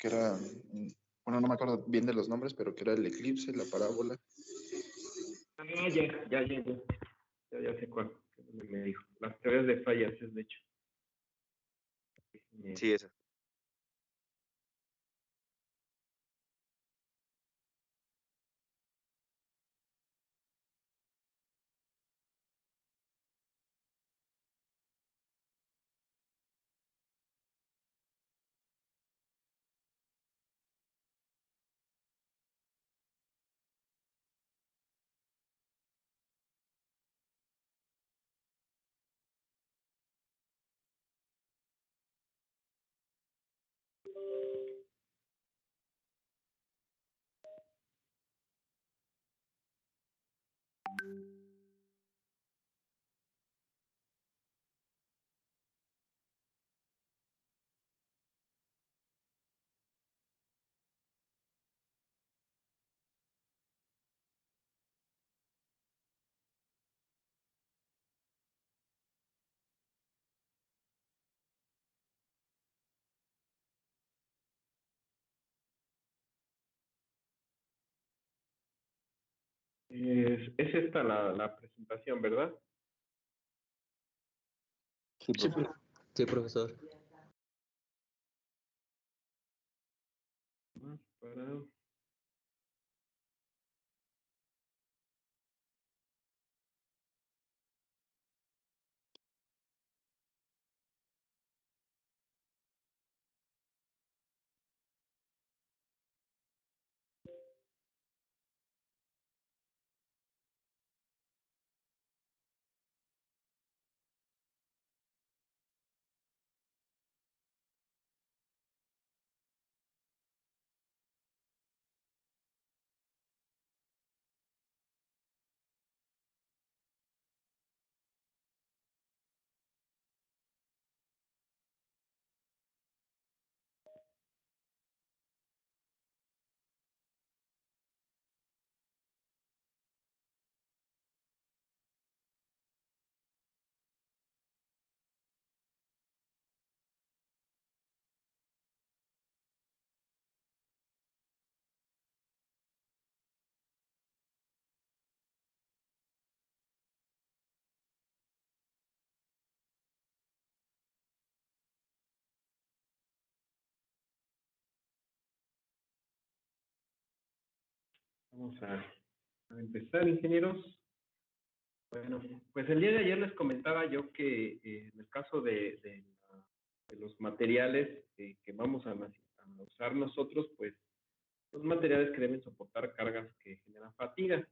que era, bueno, no me acuerdo bien de los nombres, pero que era el eclipse, la parábola. Ya sé cuál me dijo. Las teorías de fallas, es de hecho. Sí, esa. Es esta la presentación, ¿verdad? Sí, profe. Sí, profesor. Más para... Vamos a empezar, ingenieros. Bueno, pues el día de ayer les comentaba yo que en el caso de los materiales que vamos a usar nosotros, pues los materiales que deben soportar cargas que generan fatiga.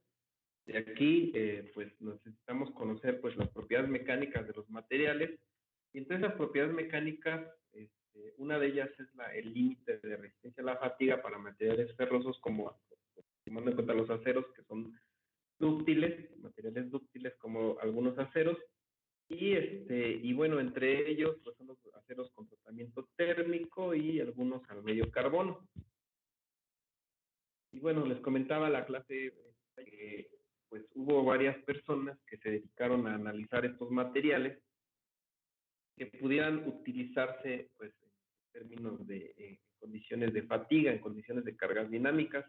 De aquí, pues necesitamos conocer pues las propiedades mecánicas de los materiales. Y entre esas propiedades mecánicas, una de ellas es el límite de resistencia a la fatiga para materiales ferrosos como tomando en cuenta los aceros, que son dúctiles, materiales dúctiles como algunos aceros, y bueno, entre ellos pues son los aceros con tratamiento térmico y algunos al medio carbono. Y bueno, les comentaba la clase que pues hubo varias personas que se dedicaron a analizar estos materiales que pudieran utilizarse pues en términos de condiciones de fatiga, en condiciones de cargas dinámicas.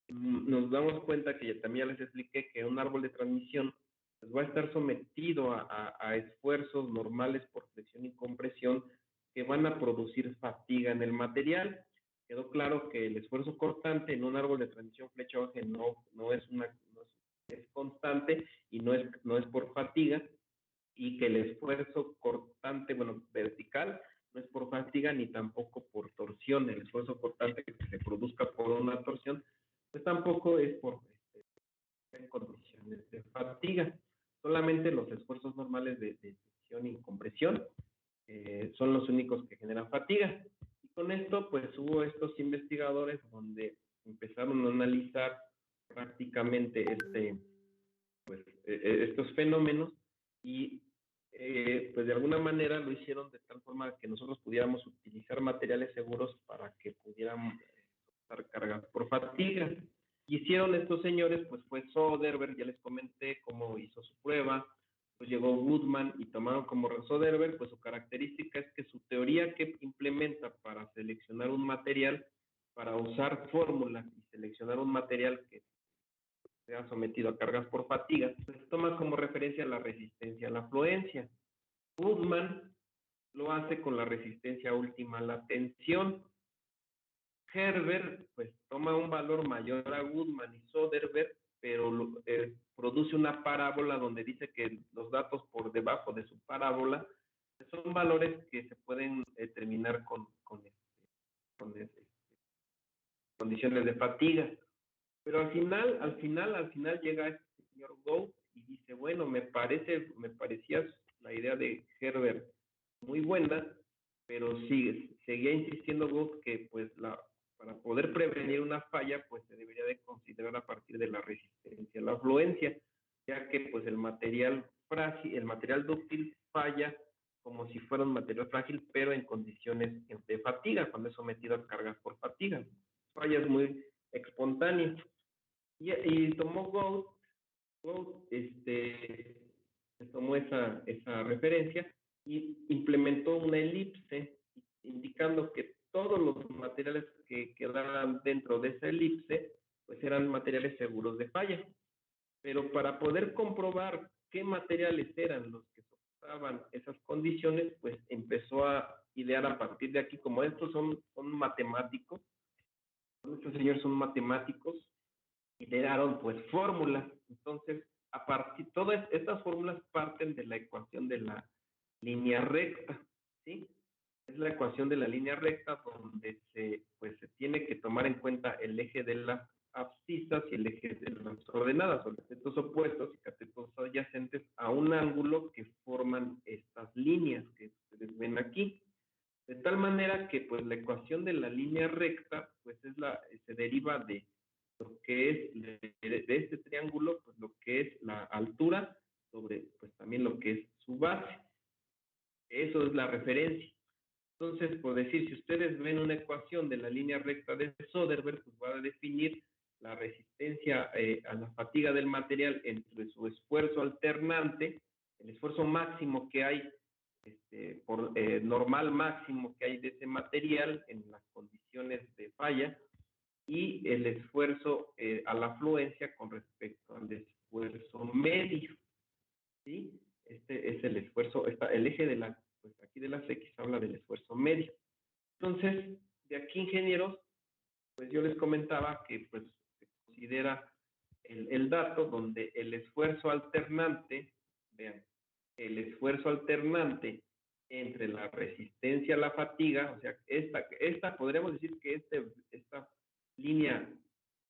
Nos damos cuenta que también ya les expliqué que un árbol de transmisión pues, va a estar sometido a esfuerzos normales por flexión y compresión que van a producir fatiga en el material. Quedó claro que el esfuerzo cortante en un árbol de transmisión flecha-eje es constante y no es por fatiga, y que el esfuerzo cortante, bueno, vertical, no es por fatiga ni tampoco por torsión. El esfuerzo cortante que se produzca por una torsión pues tampoco es por en condiciones de fatiga. Solamente los esfuerzos normales de tensión y compresión son los únicos que generan fatiga. Y con esto, pues hubo estos investigadores donde empezaron a analizar prácticamente estos fenómenos y pues de alguna manera lo hicieron de tal forma que nosotros pudiéramos utilizar materiales seguros para que pudieran soportar cargas por fatiga. Hicieron estos señores, pues fue Soderberg, ya les comenté cómo hizo su prueba, pues llegó Goodman y tomaron como Soderbergh, pues su característica es que su teoría que implementa para seleccionar un material, para usar fórmulas y seleccionar un material que sea sometido a cargas por fatiga, pues toma como referencia la resistencia a la afluencia. Goodman lo hace con la resistencia última a la tensión. Herbert pues toma un valor mayor a Goodman y Soderbergh, pero produce una parábola donde dice que los datos por debajo de su parábola son valores que se pueden determinar con condiciones de fatiga. Pero al final llega este señor Gould y dice, bueno, me parecía la idea de Herbert muy buena, pero sí, seguía insistiendo Gould que pues para poder prevenir una falla, pues se debería de considerar a partir de la resistencia a la afluencia, ya que pues el material frágil, el material dúctil falla como si fuera un material frágil, pero en condiciones de fatiga, cuando es sometido a cargas por fatiga. Fallas muy espontáneas. Y tomó Gould tomó esa referencia y implementó una elipse indicando que todos los materiales que quedaban dentro de esa elipse pues eran materiales seguros de falla. Pero para poder comprobar qué materiales eran los que soportaban esas condiciones, pues empezó a idear a partir de aquí, como estos son matemáticos, estos señores son matemáticos, idearon pues fórmulas. Entonces, a partir todas estas fórmulas parten de la ecuación de la línea recta, ¿sí? Es la ecuación de la línea recta donde se tiene que tomar en cuenta el eje de las abscisas y el eje de las ordenadas, o catetos opuestos y catetos adyacentes a un ángulo que forman estas líneas que ustedes ven aquí. De tal manera que pues la ecuación de la línea recta pues se deriva de lo que es de este triángulo, pues lo que es la altura sobre pues también lo que es su base. Eso es la referencia. Entonces, por decir, si ustedes ven una ecuación de la línea recta de Soderbergh, pues va a definir la resistencia a la fatiga del material entre su esfuerzo alternante, el esfuerzo máximo que hay, normal máximo que hay de ese material en las condiciones de falla, y el esfuerzo a la afluencia con respecto al esfuerzo medio, ¿sí? Este es el esfuerzo, el eje de pues aquí de las X habla del esfuerzo medio. Entonces, de aquí, ingenieros, pues yo les comentaba que pues se considera el dato donde el esfuerzo alternante, vean, el esfuerzo alternante entre la resistencia a la fatiga, o sea, esta podríamos decir que esta línea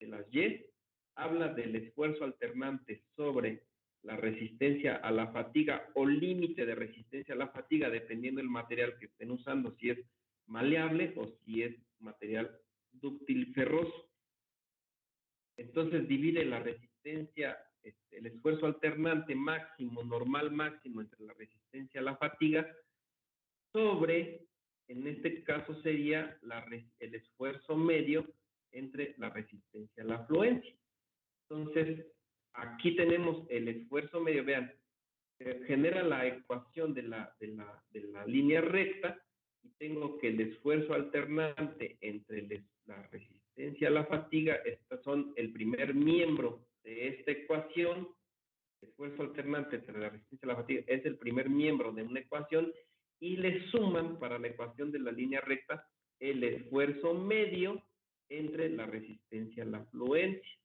de las Y habla del esfuerzo alternante sobre la resistencia a la fatiga o límite de resistencia a la fatiga, dependiendo del material que estén usando, si es maleable o si es material dúctil ferroso. Entonces divide la resistencia, el esfuerzo alternante máximo, normal máximo entre la resistencia a la fatiga sobre, en este caso sería el esfuerzo medio entre la resistencia a la afluencia. Entonces, aquí tenemos el esfuerzo medio, vean, genera la ecuación de la línea recta y tengo que el esfuerzo alternante entre la resistencia a la fatiga, estos son el primer miembro de esta ecuación, el esfuerzo alternante entre la resistencia a la fatiga es el primer miembro de una ecuación y le suman para la ecuación de la línea recta el esfuerzo medio entre la resistencia a la afluencia.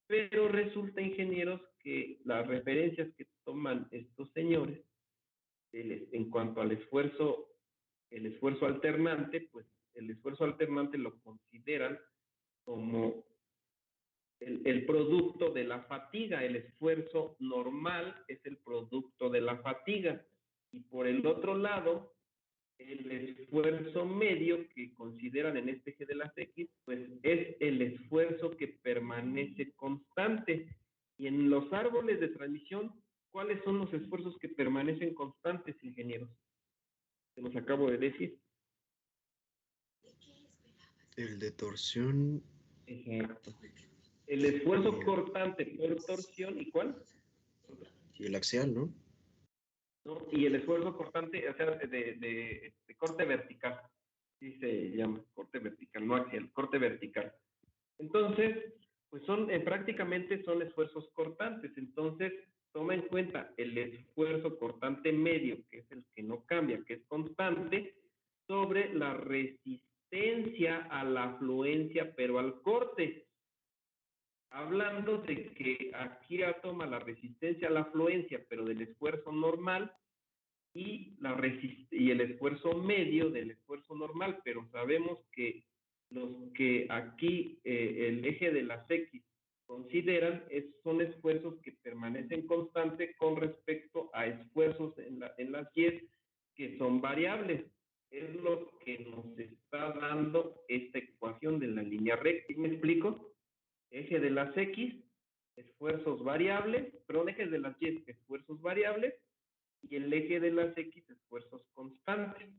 Pero resulta, ingenieros, que las referencias que toman estos señores en cuanto al esfuerzo, el esfuerzo alternante, pues el esfuerzo alternante lo consideran como el producto de la fatiga. El esfuerzo normal es el producto de la fatiga. Y por el otro lado, el esfuerzo medio que consideran en este eje de las X, pues es el esfuerzo que permanece constante. Y en los árboles de transmisión, ¿cuáles son los esfuerzos que permanecen constantes, ingenieros? Se los acabo de decir. El de torsión. Exacto. El esfuerzo cortante por torsión, ¿y cuál? Y el axial, ¿no? ¿no? Y el esfuerzo cortante, o sea, de corte vertical, sí se llama, corte vertical, no axial, corte vertical. Entonces, pues prácticamente son esfuerzos cortantes. Entonces, toma en cuenta el esfuerzo cortante medio, que es el que no cambia, que es constante, sobre la resistencia a la afluencia, pero al corte. Hablando de que aquí ya toma la resistencia a la afluencia, pero del esfuerzo normal, y el esfuerzo medio del esfuerzo normal, pero sabemos que los que aquí el eje de las X consideran son esfuerzos que permanecen constantes con respecto a esfuerzos en las Y que son variables. Es lo que nos está dando esta ecuación de la línea recta. ¿Me explico? Eje de las X, esfuerzos variables, perdón, ejes de las Y, esfuerzos variables, y el eje de las X, esfuerzos constantes.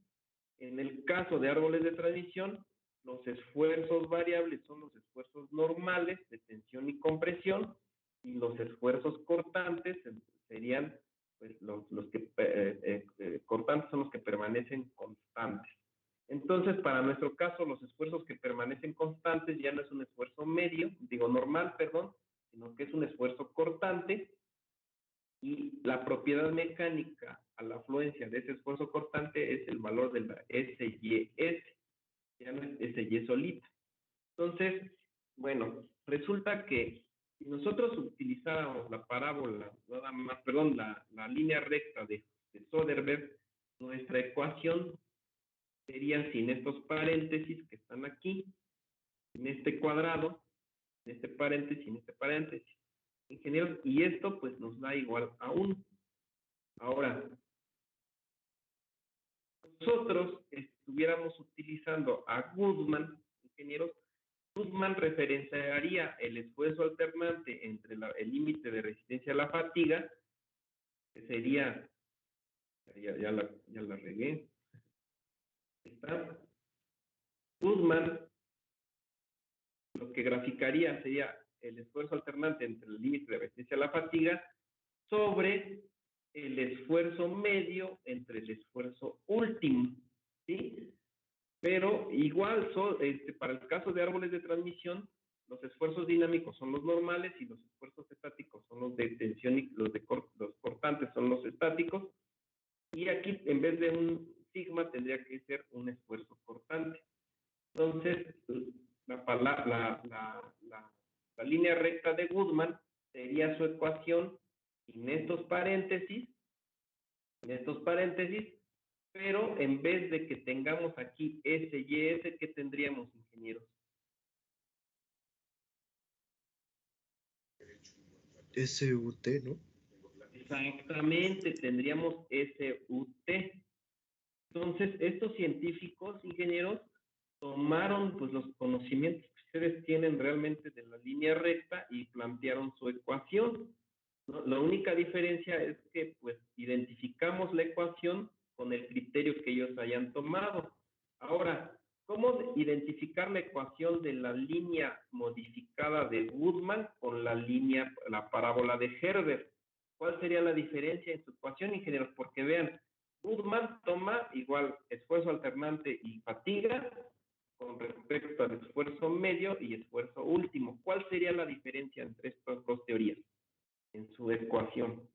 En el caso de árboles de transmisión, los esfuerzos variables son los esfuerzos normales de tensión y compresión, y los esfuerzos cortantes serían pues, los que cortantes son los que permanecen constantes. Entonces, para nuestro caso, los esfuerzos que permanecen constantes ya no es un esfuerzo medio, digo normal, perdón, sino que es un esfuerzo cortante, y la propiedad mecánica a la afluencia de ese esfuerzo cortante es el valor de la SYS, ya no es SY solita. Entonces, bueno, resulta que si nosotros utilizáramos la parábola, nada más, perdón, la línea recta de Söderberg, nuestra ecuación sería sin estos paréntesis que están aquí, en este cuadrado, en este paréntesis, en este paréntesis. Ingenieros, y esto pues nos da igual a 1. Ahora, nosotros estuviéramos utilizando a Goodman, ingenieros, Goodman referenciaría el esfuerzo alternante entre el límite de resistencia a la fatiga, que sería, ya la regué, está. Goodman lo que graficaría sería el esfuerzo alternante entre el límite de resistencia a la fatiga sobre el esfuerzo medio entre el esfuerzo último, ¿sí? Pero igual, para el caso de árboles de transmisión, los esfuerzos dinámicos son los normales y los esfuerzos estáticos son los de tensión y los cortantes son los estáticos. Y aquí, en vez de un sigma, tendría que ser un esfuerzo cortante. Entonces, la línea recta de Goodman sería su ecuación en estos paréntesis, pero en vez de que tengamos aquí S y S, ¿qué tendríamos, ingenieros? SUT, ¿no? Exactamente, tendríamos SUT. Entonces, estos científicos, ingenieros, tomaron pues los conocimientos que ustedes tienen realmente de la línea recta y plantearon su ecuación, ¿no? La única diferencia es que pues identificamos la ecuación con el criterio que ellos hayan tomado. Ahora, ¿cómo identificar la ecuación de la línea modificada de Goodman con la parábola de Herbert? ¿Cuál sería la diferencia en su ecuación, ingenieros? Porque vean, Goodman toma igual esfuerzo alternante y fatiga con respecto al esfuerzo medio y esfuerzo último. ¿Cuál sería la diferencia entre estas dos teorías en su ecuación?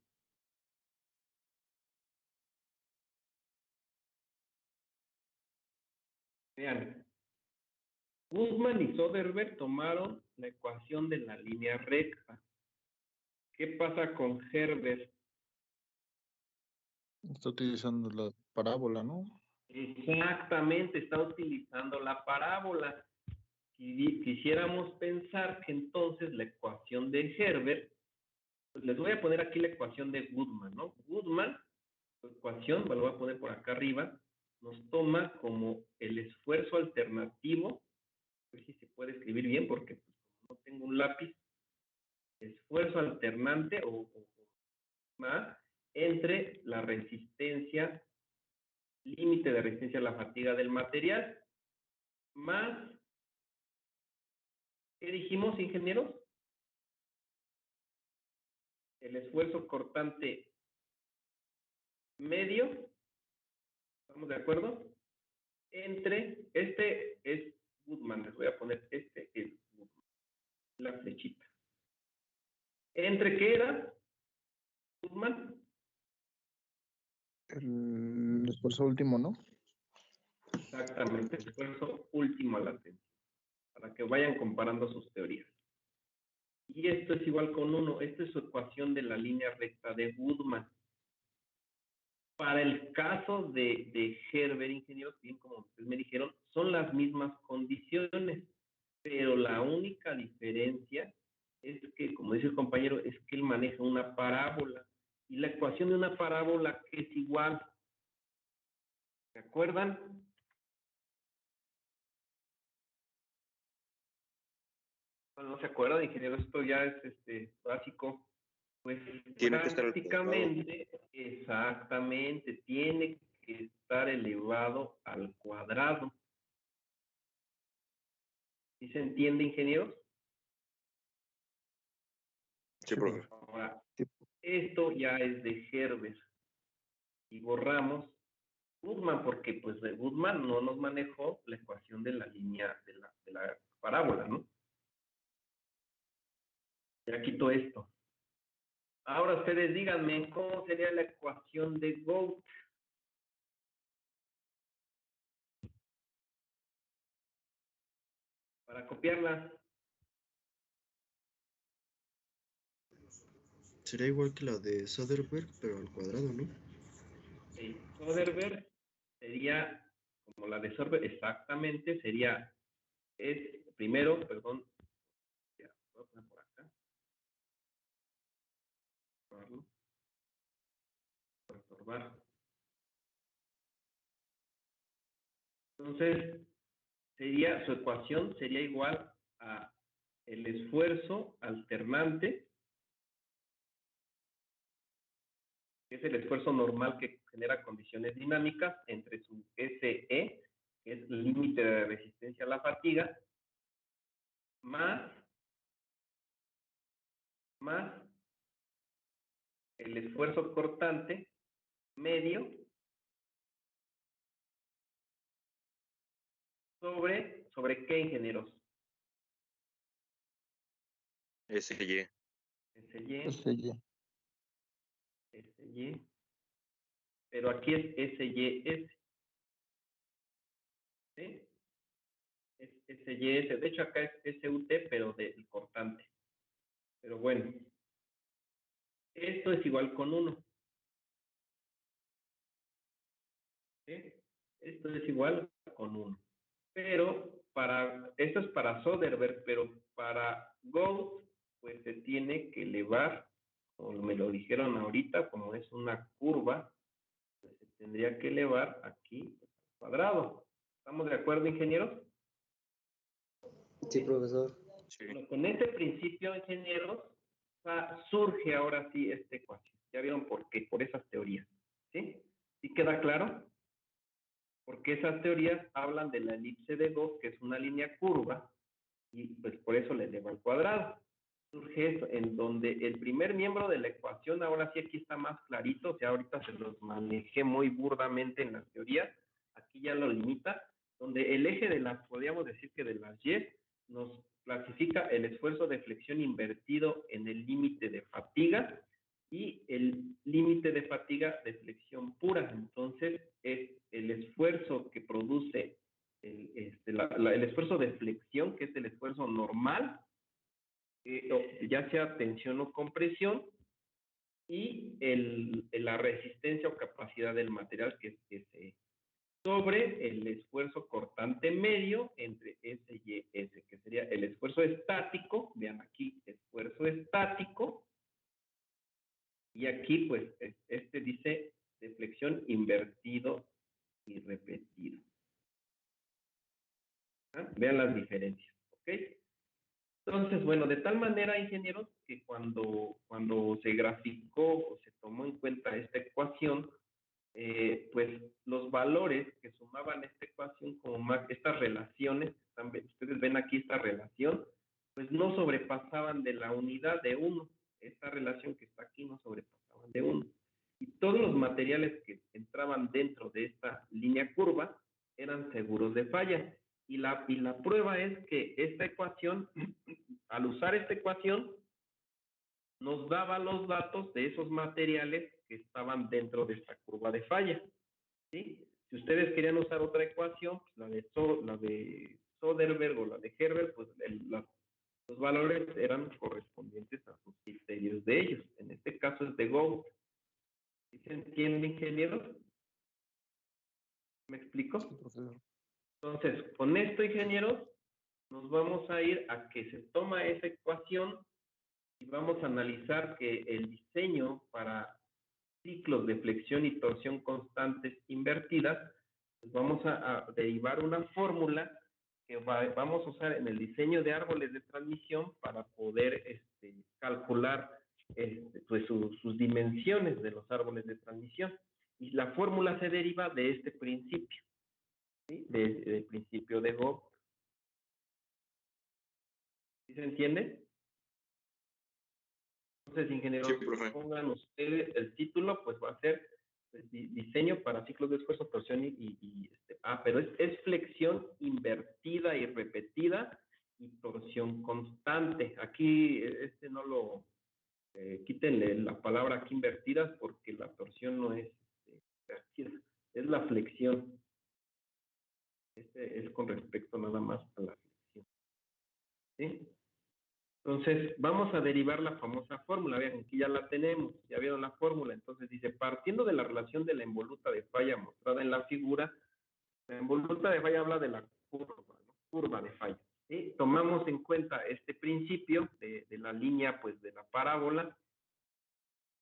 Vean, Goodman y Söderberg tomaron la ecuación de la línea recta. ¿Qué pasa con Herbert? Está utilizando la parábola, ¿no? Exactamente, está utilizando la parábola. Si quisiéramos pensar que entonces la ecuación de Herbert, pues les voy a poner aquí la ecuación de Goodman, ¿no? Goodman, su ecuación, lo voy a poner por acá arriba, nos toma como el esfuerzo alternativo, a ver si se puede escribir bien porque pues, no tengo un lápiz, esfuerzo alternante o más entre la resistencia, límite de resistencia a la fatiga del material, más, ¿qué dijimos, ingenieros? El esfuerzo cortante medio, ¿estamos de acuerdo? Entre, este es Goodman, les voy a poner, este es Goodman, la flechita. ¿Entre qué era Goodman? El esfuerzo último, ¿no? Exactamente, esfuerzo último latente, para que vayan comparando sus teorías. Y esto es igual con 1, esta es su ecuación de la línea recta de Goodman. Para el caso de Herbert, ingenieros, bien como ustedes me dijeron, son las mismas condiciones, pero la única diferencia es que, como dice el compañero, es que él maneja una parábola. Y la ecuación de una parábola es igual. ¿Se acuerdan? Bueno, no se acuerdan, ingeniero, esto ya es básico. Pues Tiene que estar al prácticamente, exactamente, tiene que estar elevado al cuadrado. ¿Sí se entiende, ingenieros? Sí, profe. Ahora, Sí. esto ya es de Herbert. Y borramos Goodman, porque pues de Goodman no nos manejó la ecuación de la línea, de la parábola, ¿no? Ya quito esto. Ahora ustedes díganme, ¿cómo sería la ecuación de Goat? Para copiarla. Será igual que la de Soderbergh, pero al cuadrado, ¿no? Soderbergh sería como la de Soderbergh, exactamente, sería, primero, perdón, ya, voy a poner por acá, perturbar. Entonces, su ecuación sería igual a el esfuerzo alternante, que es el esfuerzo normal que genera condiciones dinámicas, entre su SE, que es el límite de resistencia a la fatiga, más el esfuerzo cortante medio ¿sobre qué, ingenieros? SY. SY, SY, pero aquí es SYS, ¿sí? Es SYS, de hecho acá es SUT, pero del cortante. Pero bueno, esto es igual con 1. ¿Sí? Esto es igual con 1. Pero esto es para Soderbergh, pero para Gauss, pues se tiene que elevar, como me lo dijeron ahorita, como es una curva, pues se tendría que elevar aquí al cuadrado. ¿Estamos de acuerdo, ingenieros? Sí, profesor. Sí. Bueno, con este principio, ingenieros, surge ahora sí esta ecuación. ¿Ya vieron por qué? Por esas teorías. ¿Sí? ¿Sí queda claro? Porque esas teorías hablan de la elipse de Gauss, que es una línea curva, y pues por eso le elevo al cuadrado. Surge eso, en donde el primer miembro de la ecuación, ahora sí aquí está más clarito, o sea, ahorita se los manejé muy burdamente en las teorías, aquí ya lo limita, donde el eje de las, podríamos decir que de las Y, nos clasifica el esfuerzo de flexión invertido en el límite de fatiga, y el límite de fatiga de flexión pura. Entonces, es el esfuerzo que produce el esfuerzo de flexión, que es el esfuerzo normal, ya sea tensión o compresión, y la resistencia o capacidad del material, que es SE, sobre el esfuerzo cortante medio entre S y S, que sería el esfuerzo estático. Vean aquí, esfuerzo estático, y aquí pues este dice de flexión invertido y repetido. ¿Ah? Vean las diferencias, ¿ok? Entonces, bueno, de tal manera, ingenieros, que cuando se graficó o se tomó en cuenta esta ecuación, pues los valores que sumaban esta ecuación, como estas relaciones, ustedes ven aquí esta relación, pues no sobrepasaban de la unidad de 1. Esta relación que está aquí no sobrepasaban de 1. Y todos los materiales que entraban dentro de esta línea curva eran seguros de falla. Y la prueba es que esta ecuación, al usar esta ecuación, nos daba los datos de esos materiales que estaban dentro de esta curva de falla, ¿sí? Si ustedes querían usar otra ecuación, pues la de Soderberg o la de Herbert, pues los valores eran correspondientes a sus criterios de ellos. En este caso es de Gauss. ¿Sí se entiende, ingeniero? ¿Me explico? Sí, profesor. Entonces, con esto, ingenieros, nos vamos a ir a que se toma esa ecuación y vamos a analizar que el diseño para ciclos de flexión y torsión constantes invertidas, pues vamos a derivar una fórmula que vamos a usar en el diseño de árboles de transmisión para poder calcular pues sus dimensiones de los árboles de transmisión. Y la fórmula se deriva de este principio, ¿sí? Del principio de Gauss. ¿Sí se entiende? Entonces, ingenieros, Sí, profe. pongan ustedes el título, pues va a ser pues, diseño para ciclos de esfuerzo, torsión pero es flexión invertida y repetida y torsión constante. Aquí, no lo, quítenle la palabra aquí invertidas porque la torsión no es invertida, es la flexión. Es con respecto nada más a la flexión. ¿Sí? Entonces, vamos a derivar la famosa fórmula. Vean, aquí ya la tenemos, ya vieron la fórmula. Entonces dice, partiendo de la relación de la involuta de falla mostrada en la figura, la involuta de falla habla de la curva, ¿no? Curva de falla. ¿Sí? Tomamos en cuenta este principio de la línea, pues, de la parábola.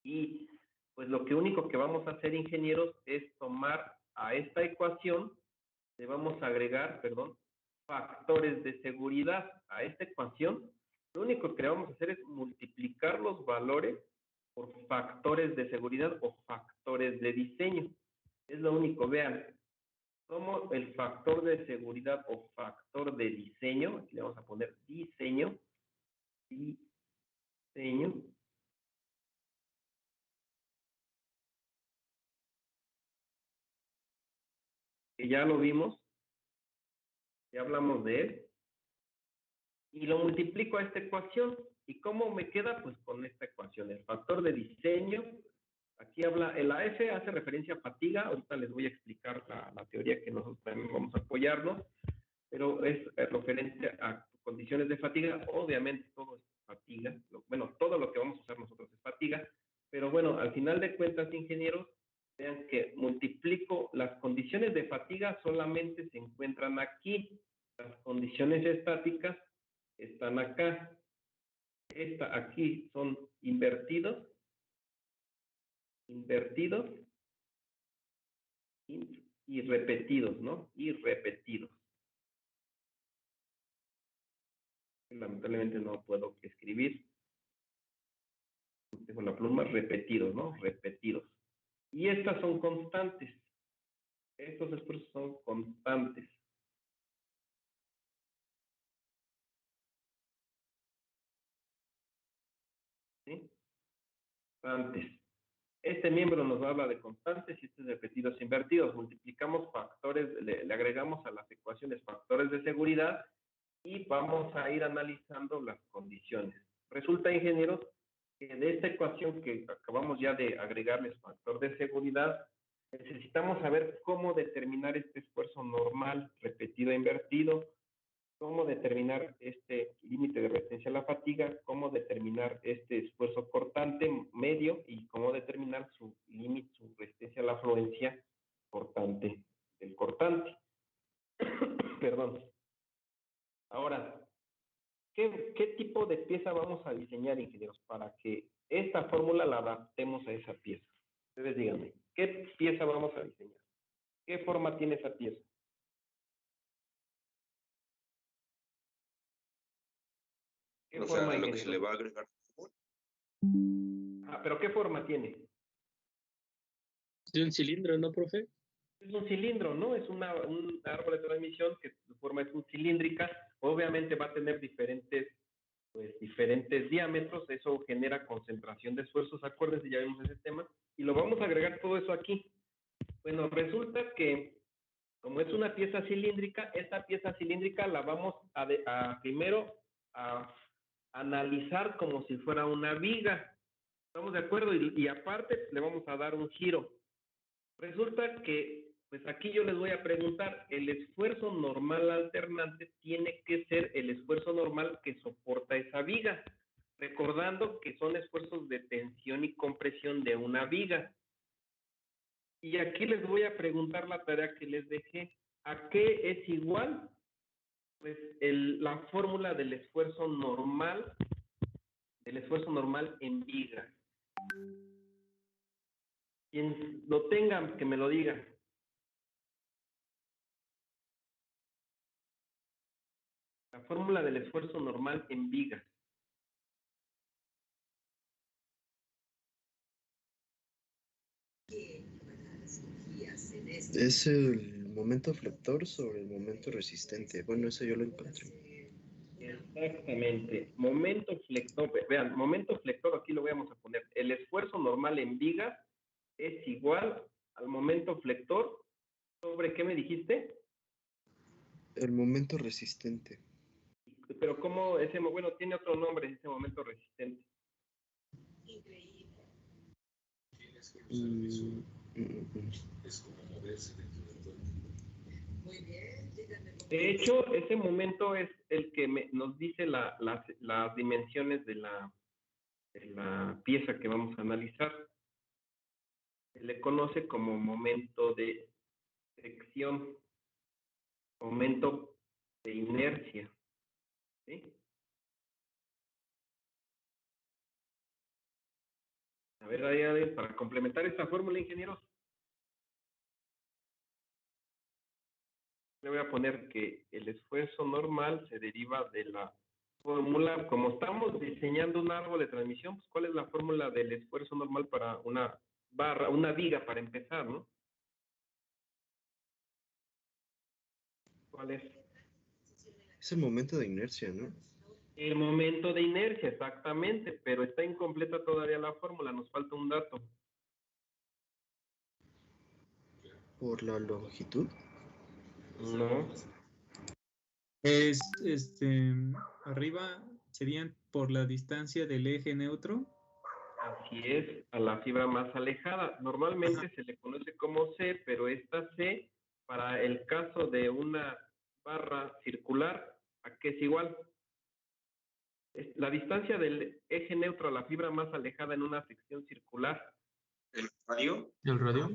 Y, pues, lo único que vamos a hacer, ingenieros, es tomar a esta ecuación, le vamos a agregar, factores de seguridad a esta ecuación. Lo único que vamos a hacer es multiplicar los valores por factores de seguridad o factores de diseño. Es lo único, vean, como el factor de seguridad o factor de diseño, aquí le vamos a poner diseño, que ya lo vimos, ya hablamos de él, y lo multiplico a esta ecuación. ¿Y cómo me queda? Pues con esta ecuación, el factor de diseño. Aquí habla, la F hace referencia a fatiga, ahorita les voy a explicar la teoría que nosotros también vamos a apoyarnos, pero es referente a condiciones de fatiga. Obviamente todo es fatiga, todo lo que vamos a usar nosotros es fatiga, pero bueno, al final de cuentas, ingenieros, vean que multiplico las condiciones de fatiga solamente se encuentran aquí, las condiciones estáticas están acá, aquí son invertidos y repetidos, ¿no? Y repetidos. Lamentablemente no puedo escribir. Tengo la pluma, repetidos, ¿no? Repetidos. Y estas son constantes. Estos esfuerzos son constantes. ¿Sí? Constantes. Este miembro nos habla de constantes y estos repetidos invertidos. Multiplicamos factores, le agregamos a las ecuaciones factores de seguridad y vamos a ir analizando las condiciones. Resulta, ingenieros, que de esta ecuación que acabamos ya de agregarles factor de seguridad, necesitamos saber cómo determinar este esfuerzo normal, repetido e invertido, cómo determinar este límite de resistencia a la fatiga, cómo determinar este esfuerzo cortante medio y cómo determinar su límite, su resistencia a la afluencia cortante del cortante. Perdón. Ahora, ¿qué tipo de pieza vamos a diseñar, ingenieros, para que esta fórmula la adaptemos a esa pieza? Ustedes díganme, ¿qué pieza vamos a diseñar? ¿Qué forma tiene esa pieza? ¿Qué O forma, sea, lo que se ingeniero? le va a agregar. ¿Pero qué forma tiene? Es un cilindro, ¿no, profe? Es un cilindro, ¿no? Es un árbol de transmisión que su forma es un cilíndrica. Obviamente va a tener diferentes diámetros. Eso genera concentración de esfuerzos. Acuérdense, ya vimos ese tema. y lo vamos a agregar todo eso aquí. Bueno, resulta que como es una pieza cilíndrica, esta pieza cilíndrica la vamos primero a analizar como si fuera una viga. ¿Estamos de acuerdo? Y aparte le vamos a dar un giro. Resulta que, pues aquí yo les voy a preguntar, el esfuerzo normal alternante tiene que ser el esfuerzo normal que soporta esa viga, recordando que son esfuerzos de tensión y compresión de una viga. Y aquí les voy a preguntar la tarea que les dejé. ¿A qué es igual? Pues la fórmula del esfuerzo normal en viga. Quien lo tenga, que me lo diga. La fórmula del esfuerzo normal en viga. Es el momento flector sobre el momento resistente. Bueno, eso yo lo encontré. Exactamente. Momento flector. Vean, momento flector, aquí lo vamos a poner. El esfuerzo normal en vigas es igual al momento flector sobre, ¿qué me dijiste? El momento resistente. Pero ¿cómo ese, bueno, tiene otro nombre ese momento resistente? Es como moverse dentro del cuerpo. Muy bien, De hecho, ese momento es el que nos dice las dimensiones de la pieza que vamos a analizar. Se le conoce como momento de fricción, momento de inercia. ¿Sí? A ver, ahí, para complementar esta fórmula, ingenieros, le voy a poner que el esfuerzo normal se deriva de la fórmula, como estamos diseñando un árbol de transmisión, pues ¿cuál es la fórmula del esfuerzo normal para una barra, una viga para empezar, ¿no? ¿Cuál es? Es el momento de inercia, ¿no? El momento de inercia, exactamente, pero está incompleta todavía la fórmula, nos falta un dato. Por la longitud. No. Es, arriba serían por la distancia del eje neutro. Así es, a la fibra más alejada. Normalmente se le conoce como C, pero esta C, para el caso de una barra circular, ¿a qué es igual? La distancia del eje neutro a la fibra más alejada en una sección circular. ¿El radio? ¿El radio?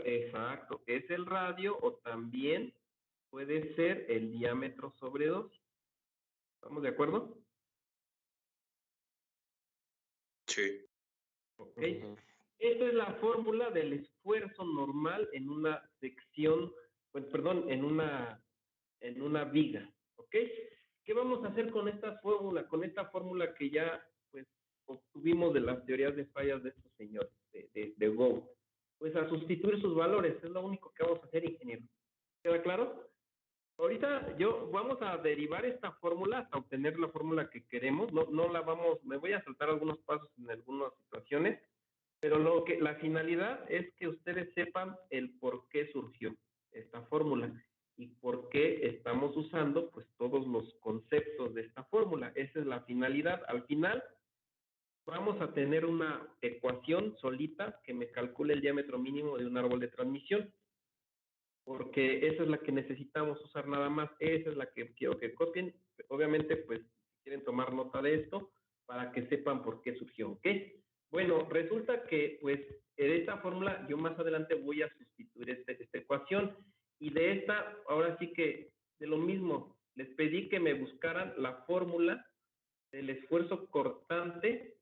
Exacto, es el radio o también puede ser el diámetro sobre 2. ¿Estamos de acuerdo? Sí. Ok. Esta es la fórmula del esfuerzo normal en una sección, pues, perdón, en una viga. ¿Ok? ¿Qué vamos a hacer con esta fórmula? Con esta fórmula que ya, pues, obtuvimos de las teorías de fallas de estos señores, de Go. Pues a sustituir sus valores, es lo único que vamos a hacer, ingeniero. ¿Queda claro? Ahorita vamos a derivar esta fórmula hasta obtener la fórmula que queremos. No la vamos, me voy a saltar algunos pasos en algunas situaciones, pero la finalidad es que ustedes sepan el por qué surgió esta fórmula y por qué estamos usando pues todos los conceptos de esta fórmula. Esa es la finalidad. Al final vamos a tener una ecuación solita que me calcule el diámetro mínimo de un árbol de transmisión, porque esa es la que necesitamos usar nada más. Esa es la que quiero que copien. Obviamente, pues, si quieren tomar nota de esto, para que sepan por qué surgió, ¿ok? Bueno, resulta que, pues, en esta fórmula, yo más adelante voy a sustituir esta ecuación, y de esta, ahora sí que, de lo mismo, les pedí que me buscaran la fórmula del esfuerzo cortante,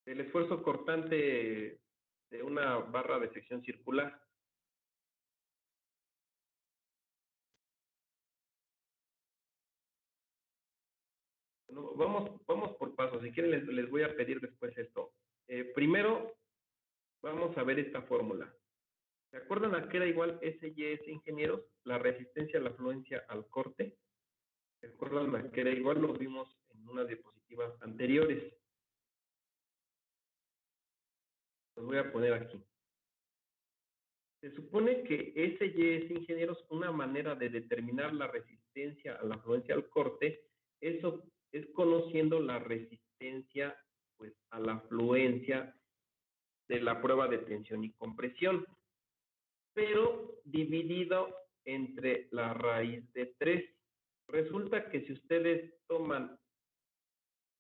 del esfuerzo cortante de una barra de sección circular. Bueno, vamos por pasos. Si quieren, les voy a pedir después esto. Primero, vamos a ver esta fórmula. ¿Se acuerdan a qué era igual SYS, ingenieros? La resistencia a la afluencia al corte. ¿Se acuerdan a qué era igual? Lo vimos en unas diapositivas anteriores. Los voy a poner aquí. Se supone que SYS, ingenieros, una manera de determinar la resistencia a la afluencia al corte, eso es conociendo la resistencia pues, a la afluencia de la prueba de tensión y compresión, pero dividido entre la raíz de 3. Resulta que si ustedes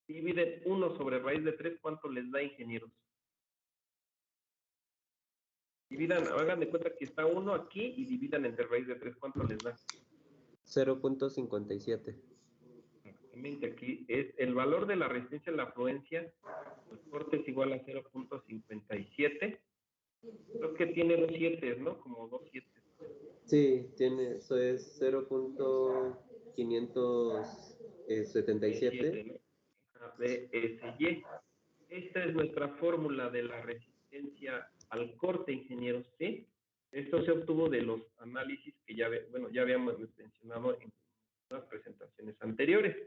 dividen 1 sobre raíz de 3, ¿cuánto les da, ingenieros? Dividan, hagan de cuenta que está 1 aquí y dividan entre raíz de 3, ¿cuánto les da? 0.57. Exactamente, aquí es el valor de la resistencia a la afluencia, el corte es igual a 0.57. Creo que tiene 2 7, ¿no? Como 2 7. Sí, eso es 0.577. ¿no? DSY. Esta es nuestra fórmula de la resistencia al corte, ingenieros, ¿sí? Esto se obtuvo de los análisis que ya habíamos mencionado en las presentaciones anteriores.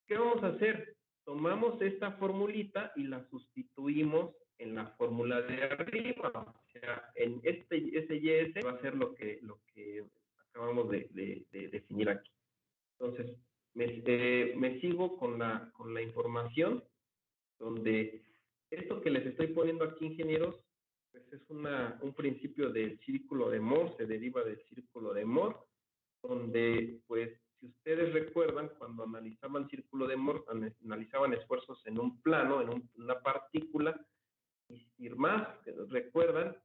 ¿Qué vamos a hacer? Tomamos esta formulita y la sustituimos en la fórmula de arriba. O sea, en SYS va a ser lo que acabamos de definir aquí. Entonces, me sigo con la información, donde esto que les estoy poniendo aquí, ingenieros, pues es un principio del círculo de Mohr, se deriva del círculo de Mohr, donde, pues, si ustedes recuerdan, cuando analizaban círculo de Mohr, analizaban esfuerzos en un plano, en una partícula, y más, recuerdan,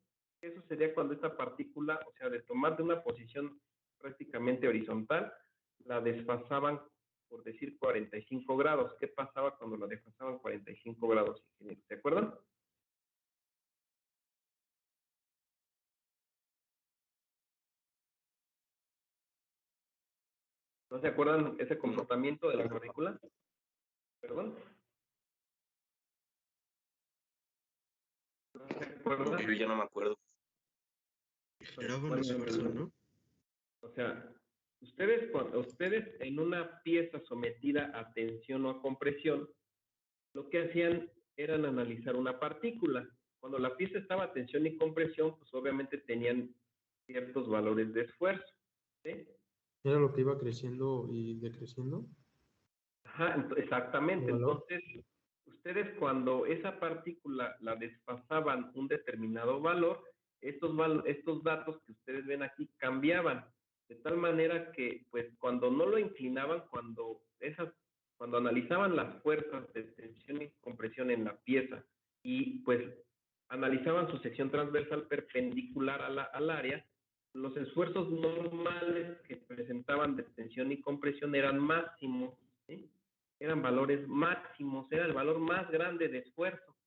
eso sería cuando esta partícula, o sea, de tomar de una posición prácticamente horizontal, la desfasaban, por decir, 45 grados. ¿Qué pasaba cuando la desfasaban 45 grados, ingenieros? ¿Se acuerdan? ¿No se acuerdan ese comportamiento de la partícula? ¿Perdón? ¿No se acuerdan? Yo ya no me acuerdo. Generaba un esfuerzo, ¿no? O sea, ustedes en una pieza sometida a tensión o a compresión, lo que hacían era analizar una partícula. Cuando la pieza estaba a tensión y compresión, pues obviamente tenían ciertos valores de esfuerzo, ¿sí? ¿Era lo que iba creciendo y decreciendo? Ajá, exactamente. Entonces, ustedes cuando esa partícula la desfasaban un determinado valor, estos datos que ustedes ven aquí cambiaban, de tal manera que, pues, cuando no lo inclinaban, cuando analizaban las fuerzas de tensión y compresión en la pieza y, pues, analizaban su sección transversal perpendicular al área, los esfuerzos normales que presentaban de tensión y compresión eran máximos, ¿sí? Eran valores máximos, era el valor más grande de esfuerzo.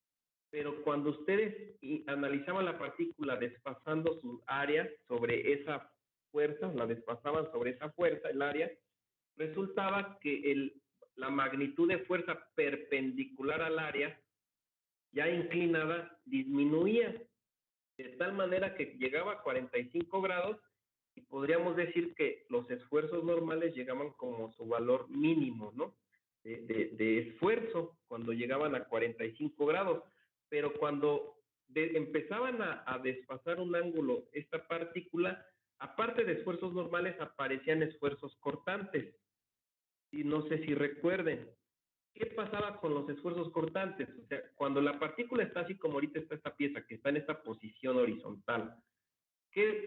Pero cuando ustedes analizaban la partícula desfasando su área sobre esa fuerza, la desfasaban sobre esa fuerza, el área, resultaba que la magnitud de fuerza perpendicular al área, ya inclinada, disminuía, de tal manera que llegaba a 45 grados y podríamos decir que los esfuerzos normales llegaban como su valor mínimo, ¿no? De esfuerzo cuando llegaban a 45 grados, pero cuando empezaban a desfasar un ángulo esta partícula, aparte de esfuerzos normales aparecían esfuerzos cortantes. Y no sé si recuerden, ¿qué pasaba con los esfuerzos cortantes? O sea, cuando la partícula está así como ahorita está esta pieza, que está en esta posición horizontal,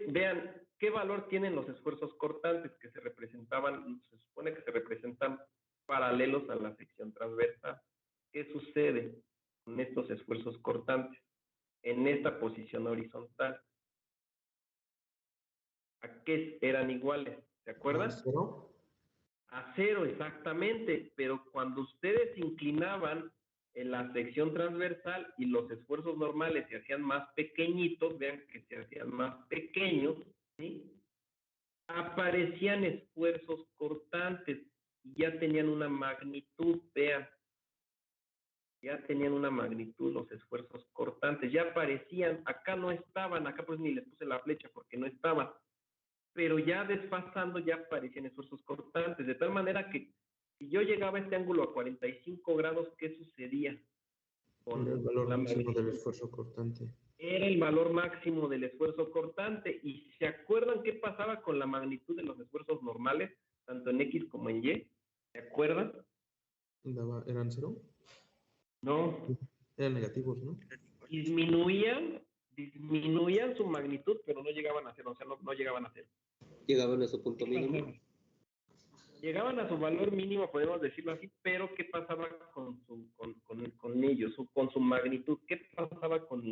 vean, ¿qué valor tienen los esfuerzos cortantes que se supone que se representan paralelos a la sección transversal? ¿Qué sucede con estos esfuerzos cortantes en esta posición horizontal? ¿A qué eran iguales? ¿Se acuerdan? ¿A cero? A cero, exactamente, pero cuando ustedes inclinaban en la sección transversal y los esfuerzos normales se hacían más pequeñitos, vean que se hacían más pequeños, ¿sí? Aparecían esfuerzos cortantes y ya tenían una magnitud, vean, ya tenían una magnitud los esfuerzos cortantes, ya aparecían, acá no estaban, acá pues ni les puse la flecha porque no estaban, pero ya desfasando ya aparecían esfuerzos cortantes, de tal manera que Si yo llegaba a este ángulo a 45 grados, ¿qué sucedía? Con Era el valor la máximo magnitud. del esfuerzo cortante. Era el valor máximo del esfuerzo cortante. ¿Y se acuerdan qué pasaba con la magnitud de los esfuerzos normales, tanto en X como en Y? ¿Se acuerdan? ¿Eran cero? No. Eran negativos, ¿no? Disminuían su magnitud, pero no llegaban a cero, o sea, no llegaban a cero. Llegaban a su punto mínimo. Llegaban a su valor mínimo, podemos decirlo así, pero ¿qué pasaba con ellos, con su magnitud? ¿Qué pasaba con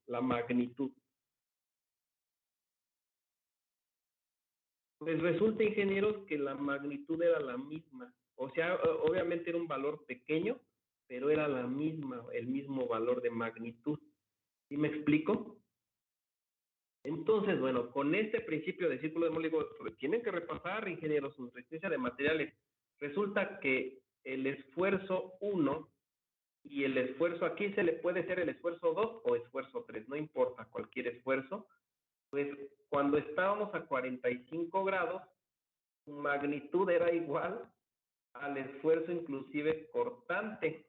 la magnitud? Pues resulta, ingenieros, que la magnitud era la misma. O sea, obviamente era un valor pequeño, pero era la misma, el mismo valor de magnitud. ¿Sí me explico? Entonces, bueno, con este principio de círculo de Mohr, tienen que repasar, ingenieros, su resistencia de materiales. Resulta que el esfuerzo 1 y el esfuerzo, aquí se le puede ser el esfuerzo 2 o esfuerzo 3, no importa, cualquier esfuerzo. Pues cuando estábamos a 45 grados, su magnitud era igual al esfuerzo inclusive cortante.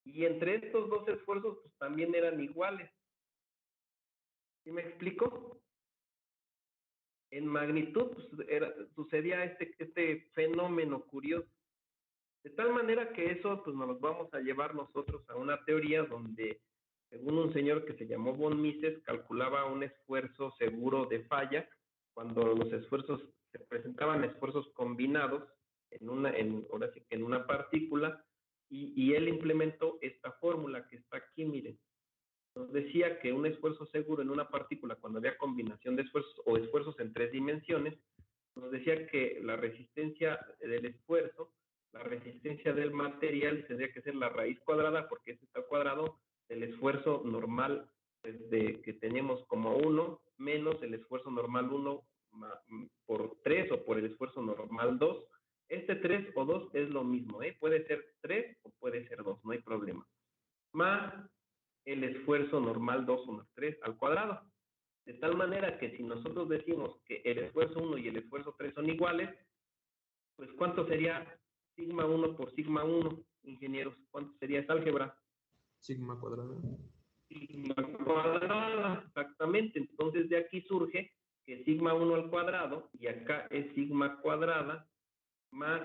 Y entre estos dos esfuerzos, pues también eran iguales. ¿Sí me explico? En magnitud pues, sucedía este fenómeno curioso. De tal manera que eso pues, nos los vamos a llevar nosotros a una teoría donde, según un señor que se llamó von Mises, calculaba un esfuerzo seguro de falla cuando los esfuerzos se presentaban esfuerzos combinados ahora sí que en una partícula, y él implementó esta fórmula que está aquí, miren. Nos decía que un esfuerzo seguro en una partícula, cuando había combinación de esfuerzos o esfuerzos en 3 dimensiones, nos decía que la resistencia del esfuerzo, la resistencia del material, tendría que ser la raíz cuadrada, porque este está al cuadrado, del esfuerzo normal que tenemos como 1, menos el esfuerzo normal 1 por 3 o por el esfuerzo normal 2. Este 3 o 2 es lo mismo, puede ser 3 o puede ser 2, no hay problema. Más el esfuerzo normal 2 o más 3 al cuadrado. De tal manera que si nosotros decimos que el esfuerzo 1 y el esfuerzo 3 son iguales, pues ¿cuánto sería sigma 1 por sigma 1, ingenieros? ¿Cuánto sería esa álgebra? Sigma cuadrada. Sigma cuadrada, exactamente. Entonces de aquí surge que sigma 1 al cuadrado, y acá es sigma cuadrada, más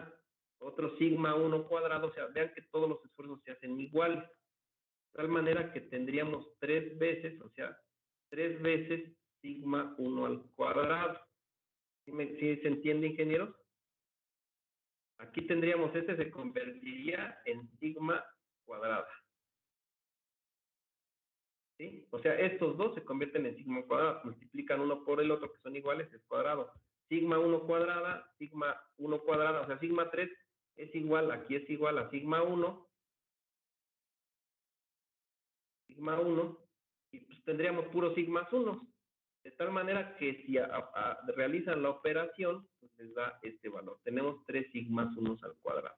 otro sigma 1 cuadrado, o sea, vean que todos los esfuerzos se hacen iguales. De tal manera que tendríamos 3 veces, o sea, 3 veces sigma 1 al cuadrado. ¿Sí se entiende, ingenieros? Aquí tendríamos, se convertiría en sigma cuadrada. ¿Sí? O sea, estos dos se convierten en sigma cuadrada, multiplican uno por el otro, que son iguales, es cuadrado. Sigma 1 cuadrada, sigma 1 cuadrada, o sea, sigma 3 es igual, aquí es igual a sigma 1, y pues tendríamos puros sigmas 1. De tal manera que si realizan la operación, pues les da este valor. Tenemos 3 sigmas 1 al cuadrado.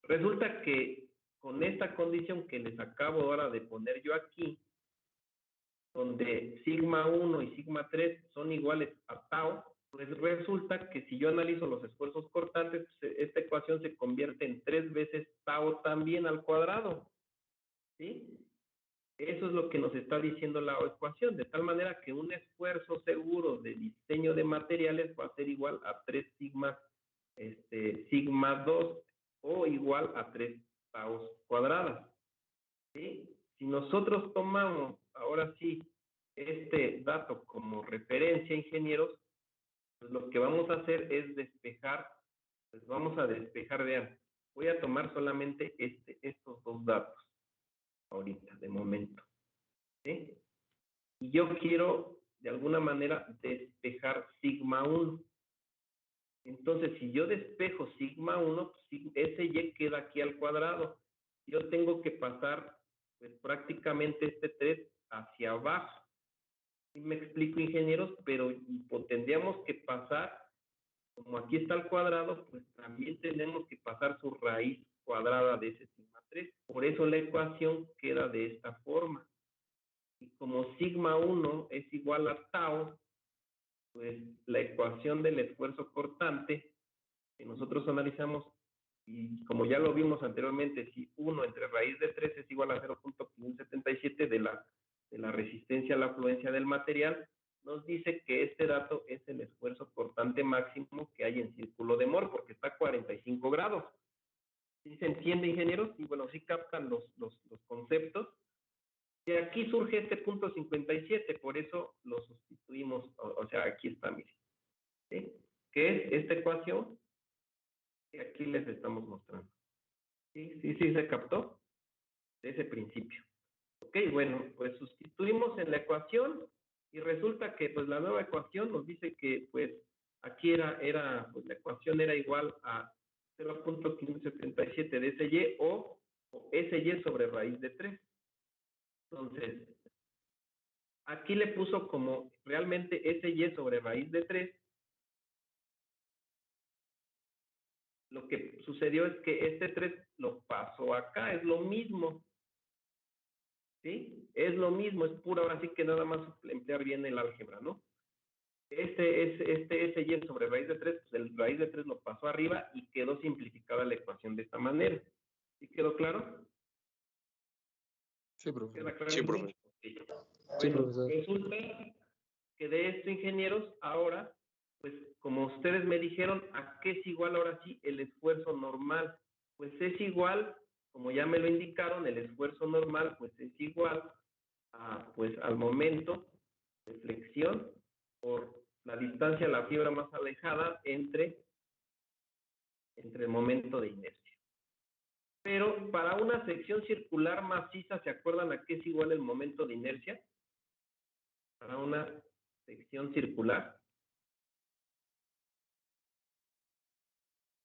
Resulta que con esta condición que les acabo ahora de poner yo aquí, donde sigma 1 y sigma 3 son iguales a tau, pues resulta que si yo analizo los esfuerzos cortantes, pues esta ecuación se convierte en 3 veces tau también al cuadrado. ¿Sí? Eso es lo que nos está diciendo la ecuación, de tal manera que un esfuerzo seguro de diseño de materiales va a ser igual a 3 sigma 2 o igual a 3 taus cuadradas. ¿Sí? Si nosotros tomamos ahora sí este dato como referencia, ingenieros, pues lo que vamos a hacer es despejar, pues vamos a despejar, vean, voy a tomar solamente estos dos datos ahorita, de momento. ¿Sí? Y yo quiero, de alguna manera, despejar sigma 1. Entonces, si yo despejo sigma 1, pues, ese y queda aquí al cuadrado. Yo tengo que pasar, pues, prácticamente este 3 hacia abajo. ¿Sí me explico, ingenieros? Pero tendríamos que pasar, como aquí está el cuadrado, pues también tenemos que pasar su raíz cuadrada de ese sigma 3. Por eso la ecuación queda de esta forma. Y como sigma 1 es igual a tau, pues la ecuación del esfuerzo cortante que nosotros analizamos Y como ya lo vimos anteriormente, si 1 entre raíz de 3 es igual a 0.577 de la resistencia a la afluencia del material, nos dice que este dato es el esfuerzo cortante máximo que hay en círculo de Moore, porque está a 45 grados. ¿Sí se entiende, ingenieros? Y bueno, sí captan los conceptos. De aquí surge este punto 57, por eso lo sustituimos, o sea, aquí está, miren. ¿Sí? ¿Qué es esta ecuación? Que aquí les estamos mostrando. ¿Sí? ¿Sí se captó? De ese principio. Ok, bueno, pues sustituimos en la ecuación y resulta que pues la nueva ecuación nos dice que pues aquí pues la ecuación era igual a 0.577 de SY o SY sobre raíz de 3. Entonces, aquí le puso como realmente SY sobre raíz de 3. Lo que sucedió es que este 3 lo pasó acá, es lo mismo. ¿Sí? Es lo mismo, es puro, ahora sí que nada más emplear bien el álgebra, ¿no? Este y sobre raíz de 3, pues el raíz de 3 lo pasó arriba y quedó simplificada la ecuación de esta manera. ¿Sí quedó claro? Sí, profe. ¿Queda claro? Sí, profe. Sí. Sí, Bueno, profesor. resulta que de esto, ingenieros, ahora, pues como ustedes me dijeron, ¿a qué es igual ahora sí el esfuerzo normal? Pues es igual, como ya me lo indicaron, el esfuerzo normal, pues es igual pues al momento de flexión por la distancia a la fibra más alejada entre el momento de inercia. Pero para una sección circular maciza, ¿se acuerdan a qué es igual el momento de inercia? Para una sección circular.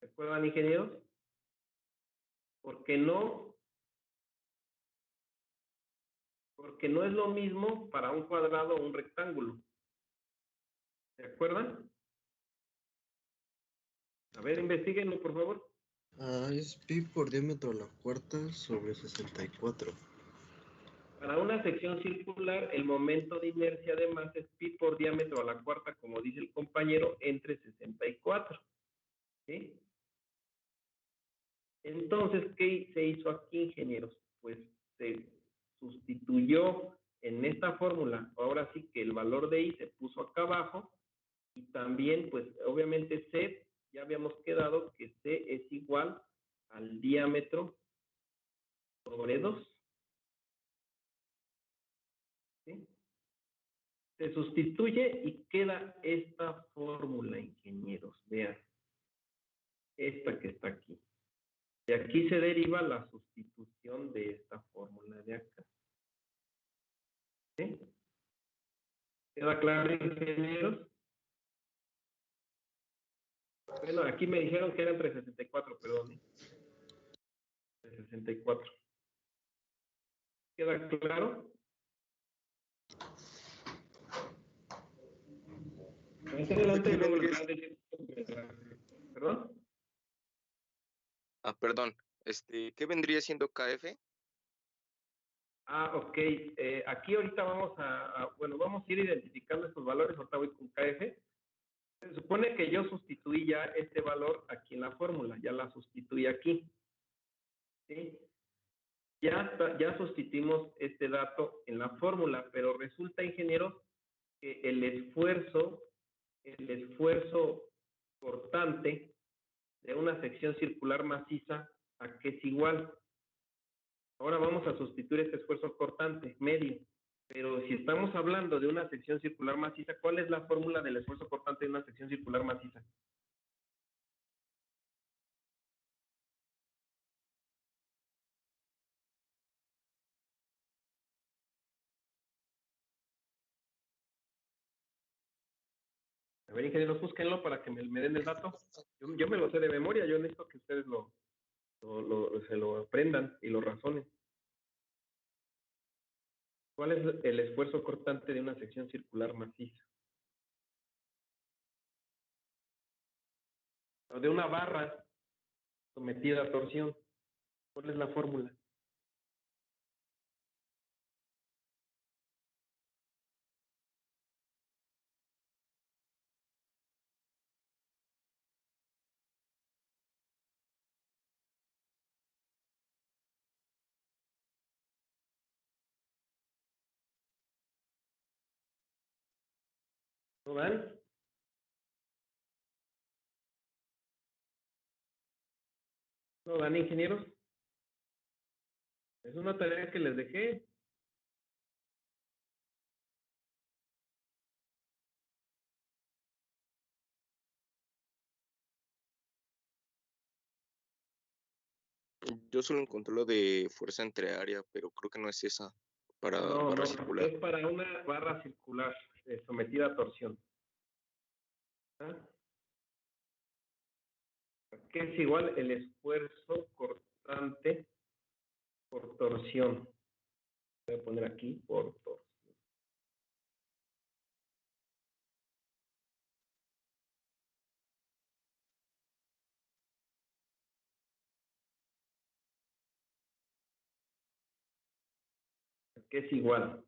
¿Se acuerdan, ingenieros? Porque no es lo mismo para un cuadrado o un rectángulo. ¿Se acuerdan? A ver, investiguenlo, por favor. Es pi por diámetro a la cuarta sobre 64. Para una sección circular, el momento de inercia de masa es pi por diámetro a la cuarta, como dice el compañero, entre 64. ¿Sí? Entonces, ¿qué se hizo aquí, ingenieros? Pues se sustituyó en esta fórmula, ahora sí que el valor de I se puso acá abajo, y también, pues, obviamente C, ya habíamos quedado que C es igual al diámetro sobre 2. ¿Sí? Se sustituye y queda esta fórmula, ingenieros. Vean, esta que está aquí. De aquí se deriva la sustitución de esta fórmula de acá. ¿Sí? ¿Queda claro, ingenieros? Bueno, aquí me dijeron que era entre 64, perdón. 64. ¿Queda claro? Más adelante ¿Qué luego les vendría- van a decir. ¿Perdón? Perdón, ¿qué vendría siendo KF? Ok. Aquí ahorita bueno, vamos a ir identificando estos valores. Ahorita voy con KF. Se supone que yo sustituí ya este valor aquí en la fórmula. Ya la sustituí aquí. ¿Sí? Ya sustituimos este dato en la fórmula, pero resulta, ingenieros, que el esfuerzo cortante de una sección circular maciza, ¿a qué es igual? Ahora vamos a sustituir este esfuerzo cortante, medio. Pero si estamos hablando de una sección circular maciza, ¿cuál es la fórmula del esfuerzo cortante de una sección circular maciza? A ver, ingenieros, búsquenlo para que me den el dato. Yo me lo sé de memoria, yo necesito que ustedes se lo aprendan y lo razonen. ¿Cuál es el esfuerzo cortante de una sección circular maciza? O de una barra sometida a torsión. ¿Cuál es la fórmula? ¿No dan? ¿No dan, ingenieros? Es una tarea que les dejé. Yo solo encontré lo de fuerza entre área, pero creo que no es esa para No, barra no, circular. es para una barra circular sometida a torsión. ¿Ah? Que es igual el esfuerzo cortante por torsión. Voy a poner aquí por torsión. Que es igual.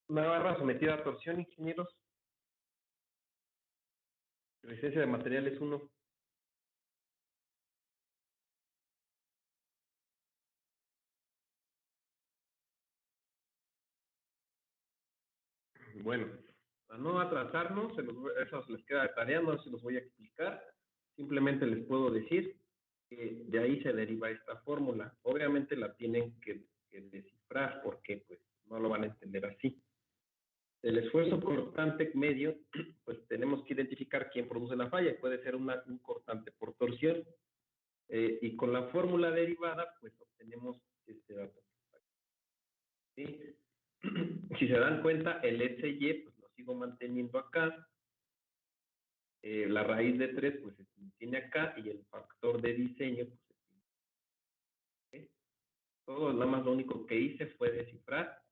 Una barra sometida a torsión, ingenieros. Resistencia de materiales 1. Bueno, para no atrasarnos, eso les queda de tarea, no se los voy a explicar. Simplemente les puedo decir que de ahí se deriva esta fórmula. Obviamente la tienen que descifrar porque pues no lo van a entender así. El esfuerzo cortante medio, pues tenemos que identificar quién produce la falla. Puede ser un cortante por torsión. Y con la fórmula derivada, pues obtenemos este dato. ¿Sí? Si se dan cuenta, el SY, pues lo sigo manteniendo acá. La raíz de 3, pues se tiene acá. Y el factor de diseño, pues se tiene. ¿Sí? Todo, nada más lo único que hice fue descifrar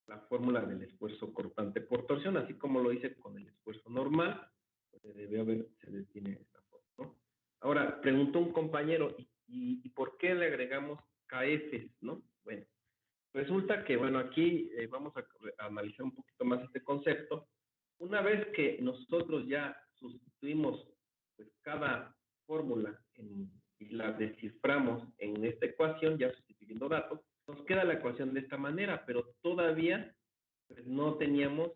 la fórmula del esfuerzo cortante por torsión, así como lo hice con el esfuerzo normal, pues se detiene esta forma, ¿no? Ahora, preguntó un compañero, ¿y por qué le agregamos KFs, no? Bueno, resulta que, bueno, aquí vamos a analizar un poquito más este concepto. Una vez que nosotros ya sustituimos pues, cada fórmula y la desciframos en esta ecuación, ya sustituyendo datos, nos queda la ecuación de esta manera, pero todavía pues, no teníamos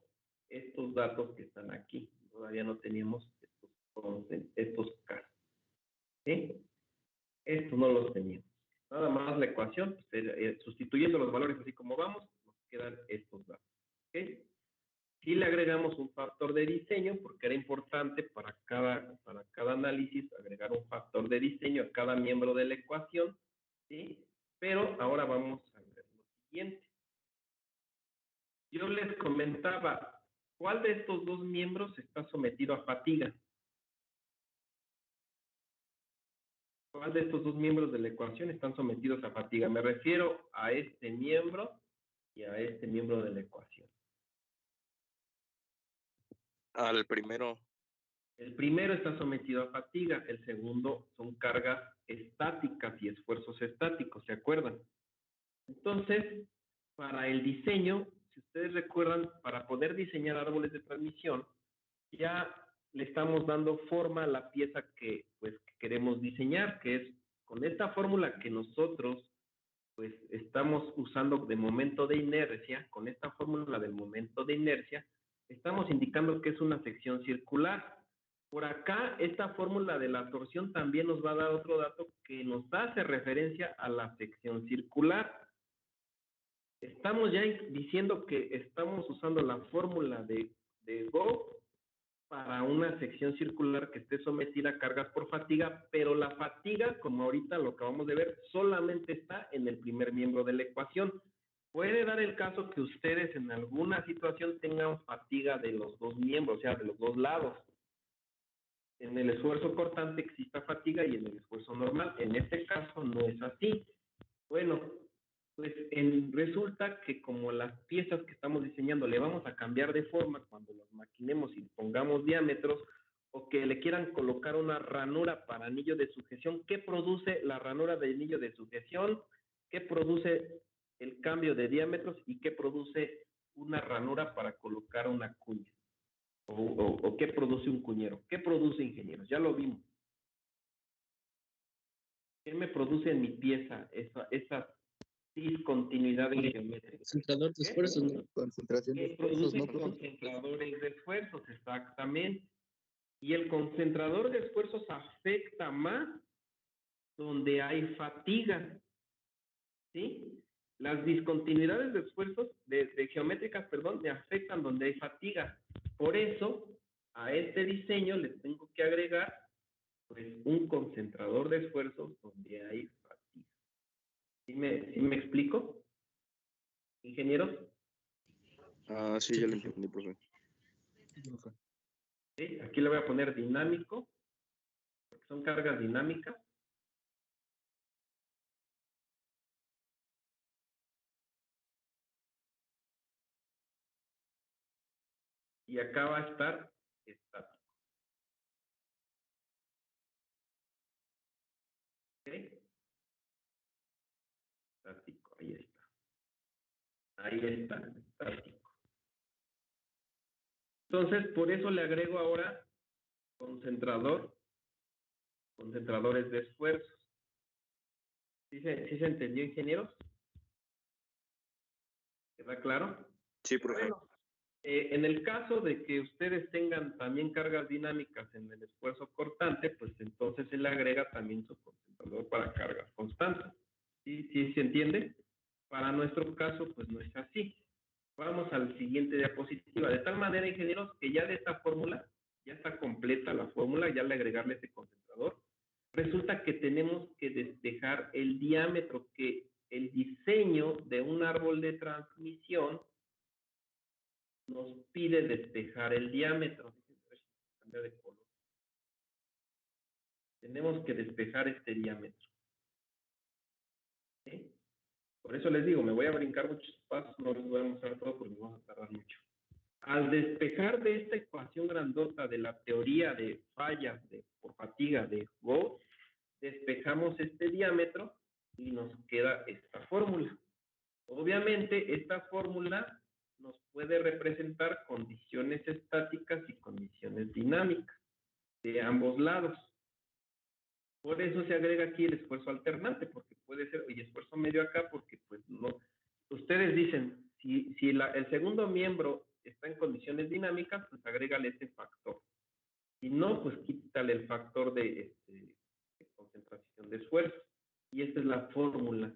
estos datos que están aquí. Todavía no teníamos estos casos. ¿Sí? Estos no los teníamos. Nada más la ecuación, pues, sustituyendo los valores así como vamos, nos quedan estos datos. ¿Okay? Y le agregamos un factor de diseño, porque era importante para cada análisis agregar un factor de diseño a cada miembro de la ecuación, ¿sí? Pero ahora vamos a ver lo siguiente. Yo les comentaba, ¿cuál de estos dos miembros está sometido a fatiga? ¿Cuál de estos dos miembros de la ecuación están sometidos a fatiga? Me refiero a este miembro y a este miembro de la ecuación. Al primero. El primero está sometido a fatiga, el segundo son cargas estáticas y esfuerzos estáticos, ¿se acuerdan? Entonces, para el diseño, si ustedes recuerdan, para poder diseñar árboles de transmisión, ya le estamos dando forma a la pieza que queremos diseñar, que es con esta fórmula que nosotros pues estamos usando de momento de inercia, con esta fórmula del momento de inercia, estamos indicando que es una sección circular. Por acá, esta fórmula de la torsión también nos va a dar otro dato que nos hace referencia a la sección circular. Estamos ya diciendo que estamos usando la fórmula de Gauss para una sección circular que esté sometida a cargas por fatiga, pero la fatiga, como ahorita lo acabamos de ver, solamente está en el primer miembro de la ecuación. Puede dar el caso que ustedes en alguna situación tengan fatiga de los dos miembros, o sea, de los dos lados. En el esfuerzo cortante exista fatiga y en el esfuerzo normal. En este caso no es así. Bueno, pues resulta que como las piezas que estamos diseñando le vamos a cambiar de forma cuando las maquinemos y pongamos diámetros, o que le quieran colocar una ranura para anillo de sujeción, ¿qué produce la ranura de anillo de sujeción? ¿Qué produce el cambio de diámetros? ¿Y qué produce una ranura para colocar una cuña? ¿O qué produce un cuñero? ¿Qué produce, ingenieros? Ya lo vimos. ¿Qué me produce en mi pieza esas discontinuidades geométricas. Concentrador de ¿Qué? esfuerzos, ¿no? Concentración de Que esfuerzos, producen ¿no, profe? concentradores de esfuerzos, exactamente. Y el concentrador de esfuerzos afecta más donde hay fatiga, ¿sí? Las discontinuidades de esfuerzos, de geométricas, perdón, me afectan donde hay fatiga. Por eso, a este diseño le tengo que agregar, pues, un concentrador de esfuerzos donde hay fatiga. ¿Sí me explico, ingenieros? Ah, sí, ya lo entendí, profe. ¿Sí? Aquí le voy a poner dinámico, porque son cargas dinámicas. Y acá va a estar estático. ¿Ok? Estático, ahí está. Ahí está, estático. Entonces, por eso le agrego ahora concentradores de esfuerzos. ¿Sí se entendió, ingenieros? ¿Queda claro? Sí, profe. Bueno, en el caso de que ustedes tengan también cargas dinámicas en el esfuerzo cortante, pues entonces se le agrega también su concentrador para cargas constantes. ¿Sí se entiende? Para nuestro caso, pues no es así. Vamos al siguiente diapositiva. De tal manera, ingenieros, que ya de esta fórmula, ya está completa la fórmula, ya le agregarle ese concentrador. Resulta que tenemos que despejar el diámetro, que el diseño de un árbol de transmisión nos pide despejar el diámetro. Déjenme ver si cambia de color. Tenemos que despejar este diámetro. ¿Sí? Por eso les digo, me voy a brincar muchos pasos, no les voy a mostrar todo porque vamos a tardar mucho. Al despejar de esta ecuación grandota de la teoría de fallas por fatiga de Gauss, despejamos este diámetro y nos queda esta fórmula. Obviamente, esta fórmula nos puede representar condiciones estáticas y condiciones dinámicas de ambos lados. Por eso se agrega aquí el esfuerzo alternante, porque puede ser, y esfuerzo medio acá, porque pues no. Ustedes dicen, si el segundo miembro está en condiciones dinámicas, pues agrégale este factor. Si no, pues quítale el factor de concentración de esfuerzo. Y esta es la fórmula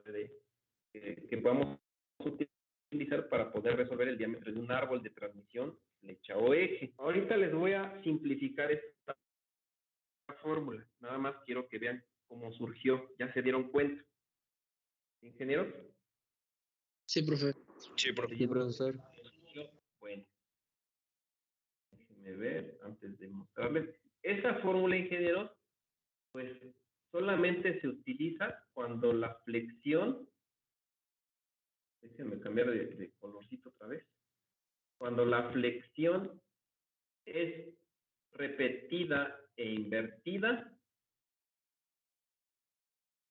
que vamos a utilizar para poder resolver el diámetro de un árbol de transmisión, flecha o eje. Ahorita les voy a simplificar esta fórmula. Nada más quiero que vean cómo surgió. Ya se dieron cuenta. ¿Ingenieros? Sí, profe. Sí, profe. Sí, profesor. Bueno. Déjenme ver antes de mostrarles. Esa fórmula, ingenieros, pues solamente se utiliza cuando la flexión, déjenme cambiar de colorcito otra vez, cuando la flexión es repetida e invertida,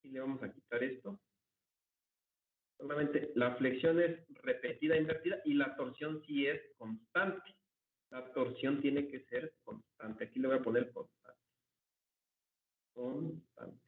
y le vamos a quitar esto, solamente la flexión es repetida e invertida y la torsión sí es constante. La torsión tiene que ser constante. Aquí le voy a poner constante. Constante.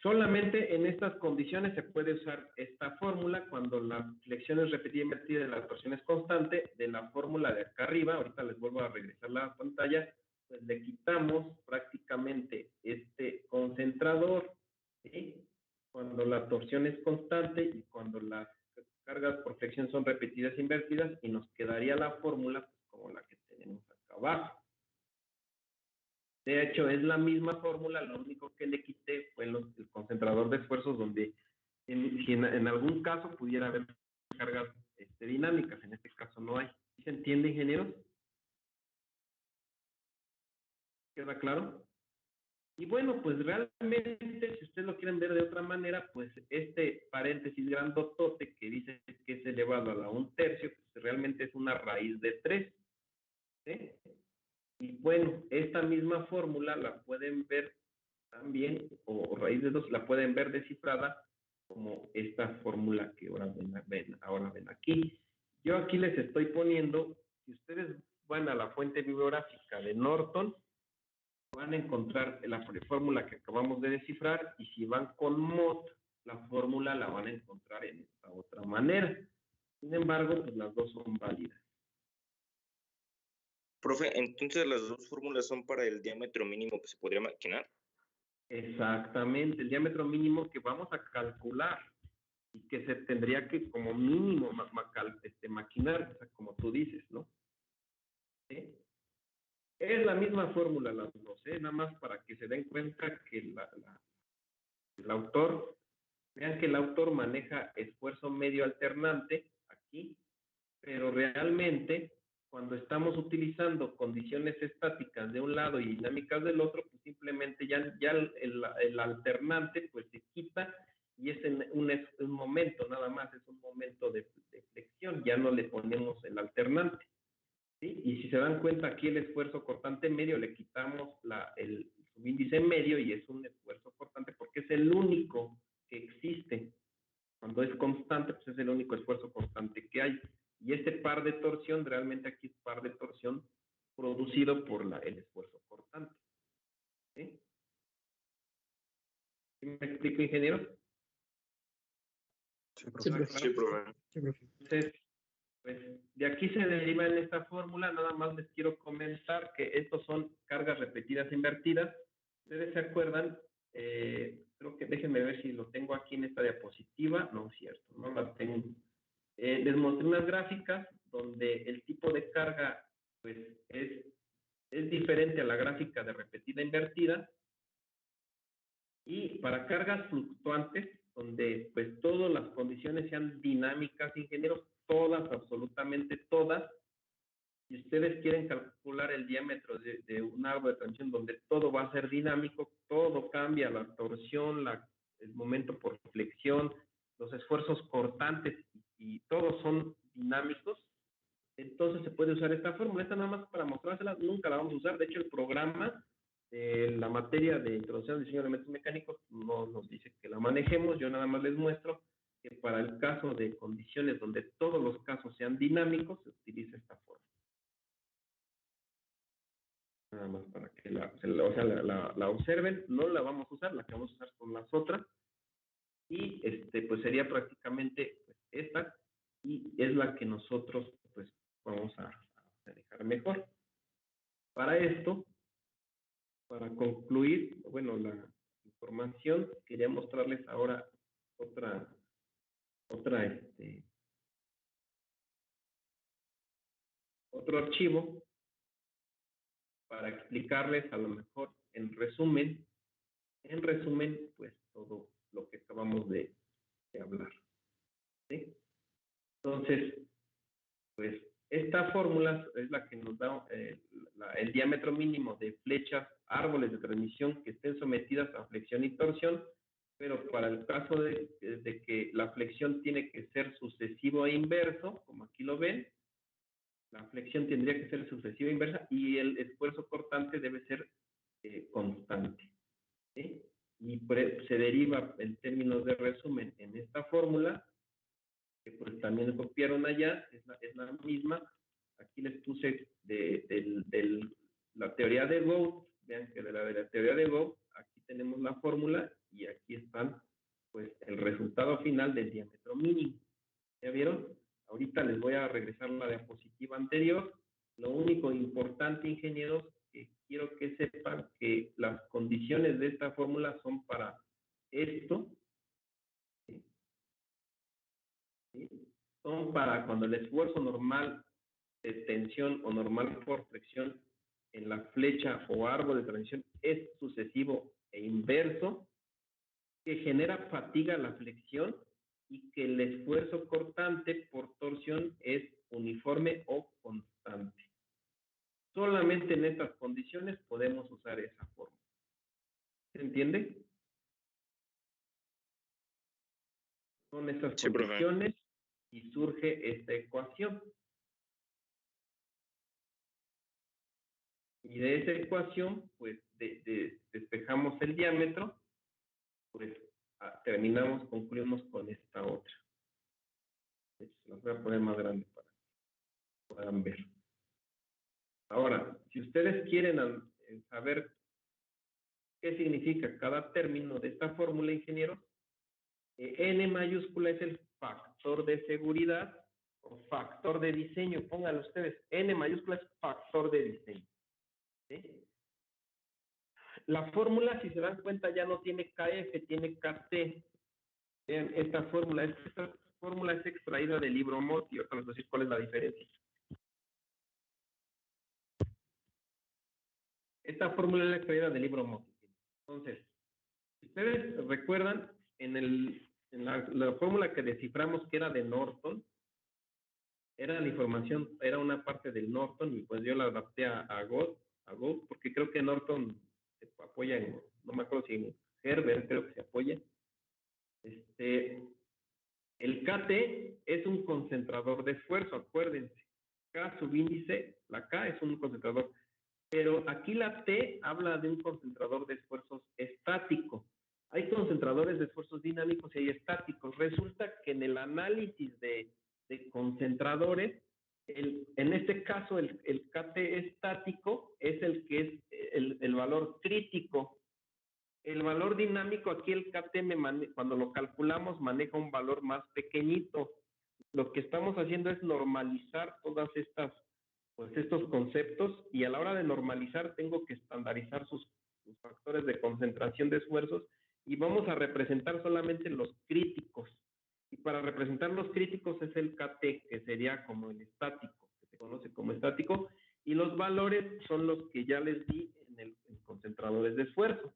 Solamente en estas condiciones se puede usar esta fórmula cuando la flexión es repetida e invertida y la torsión es constante. De la fórmula de acá arriba, ahorita les vuelvo a regresar la pantalla, pues le quitamos prácticamente este concentrador, ¿sí? Cuando la torsión es constante y cuando las cargas por flexión son repetidas e invertidas, y nos quedaría la fórmula pues, como la que tenemos acá abajo. De hecho, es la misma fórmula, lo único que le quité fue el concentrador de esfuerzos, donde si en algún caso pudiera haber cargas dinámicas, en este caso no hay. ¿Se entiende, ingenieros? ¿Queda claro? Y bueno, pues realmente, si ustedes lo quieren ver de otra manera, pues este paréntesis grandotote que dice que es elevado a la 1/3, pues realmente es una raíz de 3. ¿Sí? Y bueno, esta misma fórmula la pueden ver también, o raíz de 2, la pueden ver descifrada como esta fórmula que ahora ven aquí. Yo aquí les estoy poniendo, si ustedes van a la fuente bibliográfica de Norton, van a encontrar la fórmula que acabamos de descifrar, y si van con Mott, la fórmula la van a encontrar en esta otra manera. Sin embargo, pues las dos son válidas. Profe, entonces las dos fórmulas son para el diámetro mínimo que se podría maquinar. Exactamente, el diámetro mínimo que vamos a calcular y que se tendría que como mínimo maquinar, o sea, como tú dices, ¿no? ¿Sí? Es la misma fórmula las dos, nada más para que se den cuenta que el autor, vean que el autor maneja esfuerzo medio alternante aquí, pero realmente cuando estamos utilizando condiciones estáticas de un lado y dinámicas del otro, pues simplemente ya el alternante pues se quita y es un momento nada más, es un momento de flexión, ya no le ponemos el alternante. ¿Sí? Y si se dan cuenta aquí el esfuerzo cortante medio, le quitamos el subíndice medio y es un esfuerzo cortante porque es el único que existe. Cuando es constante, pues es el único esfuerzo constante que hay. Y este par de torsión, realmente aquí es par de torsión producido por el esfuerzo cortante. ¿Sí? ¿Sí me explico, ingeniero? Sí, profe. Sí, profe. Entonces, pues de aquí se deriva en esta fórmula. Nada más les quiero comentar que estos son cargas repetidas invertidas. Ustedes se acuerdan, creo que déjenme ver si lo tengo aquí en esta diapositiva. No es cierto, no la tengo. Les mostré unas gráficas donde el tipo de carga pues es diferente a la gráfica de repetida invertida, y para cargas fluctuantes donde pues todas las condiciones sean dinámicas, ingenieros, todas, absolutamente todas. Si ustedes quieren calcular el diámetro de un árbol de transición donde todo va a ser dinámico, todo cambia, la torsión, el momento por flexión, los esfuerzos cortantes y todos son dinámicos, entonces se puede usar esta fórmula. Esta nada más para mostrársela, nunca la vamos a usar. De hecho, el programa, la materia de introducción al diseño de elementos mecánicos, no nos dice que la manejemos. Yo nada más les muestro que para el caso de condiciones donde todos los casos sean dinámicos, se utiliza esta fórmula. Nada más para que la observen. No la vamos a usar, la que vamos a usar con las otras. Y pues sería prácticamente pues, esta, y es la que nosotros pues vamos a manejar mejor. Para esto, para concluir, bueno, la información, quería mostrarles ahora otro archivo para explicarles a lo mejor en resumen, pues todo lo que acabamos de hablar. ¿Sí? Entonces, pues esta fórmula es la que nos da el diámetro mínimo de flechas, árboles de transmisión que estén sometidas a flexión y torsión, pero para el caso de que la flexión tiene que ser sucesivo e inverso, como aquí lo ven, la flexión tendría que ser sucesiva e inversa y el esfuerzo cortante debe ser constante. ¿Sí? Y se deriva en términos de resumen en esta fórmula, que pues también copiaron allá, es la misma. Aquí les puse la teoría de Gauss. Vean que de la teoría de Gauss, aquí tenemos la fórmula y aquí están pues el resultado final del diámetro mínimo. ¿Ya vieron? Ahorita les voy a regresar la diapositiva anterior. Lo único importante, ingenieros, que quiero que sepan que las condiciones de esta fórmula son para esto. ¿Sí? Son para cuando el esfuerzo normal de tensión o normal por flexión en la flecha o árbol de transición es sucesivo e inverso, que genera fatiga a la flexión y que el esfuerzo cortante por torsión es uniforme o constante. Solamente en estas condiciones podemos usar esa fórmula. ¿Se entiende? Son estas condiciones y surge esta ecuación. Y de esa ecuación, pues, despejamos el diámetro, pues, concluimos con esta otra. De hecho, se las voy a poner más grande para que puedan ver. Ahora, si ustedes quieren saber qué significa cada término de esta fórmula, ingenieros, N mayúscula es el factor de seguridad o factor de diseño. Pónganlo ustedes, N mayúscula es factor de diseño. ¿Sí? La fórmula, si se dan cuenta, ya no tiene KF, tiene KT. Vean, esta fórmula es extraída del libro MOT y ahorita les voy a decir cuál es la diferencia. Esta fórmula es extraída del libro MOT. Entonces, si ustedes recuerdan, en la fórmula que desciframos que era de Norton, era la información, era una parte del Norton y pues yo la adapté a Go, porque creo que Norton se apoya en, no me acuerdo si en Herbert creo que se apoya. El KT es un concentrador de esfuerzo, acuérdense. K subíndice, la K es un concentrador. Pero aquí la T habla de un concentrador de esfuerzos estático. Hay concentradores de esfuerzos dinámicos y hay estáticos. Resulta que en el análisis de concentradores, en este caso el KT estático es el que es el valor crítico. El valor dinámico, aquí el KT, cuando lo calculamos, maneja un valor más pequeñito. Lo que estamos haciendo es normalizar todas estas, pues estos conceptos, y a la hora de normalizar tengo que estandarizar sus factores de concentración de esfuerzos y vamos a representar solamente los críticos. Y para representar los críticos es el KT, que sería como el estático, que se conoce como estático, y los valores son los que ya les di en concentradores de esfuerzo,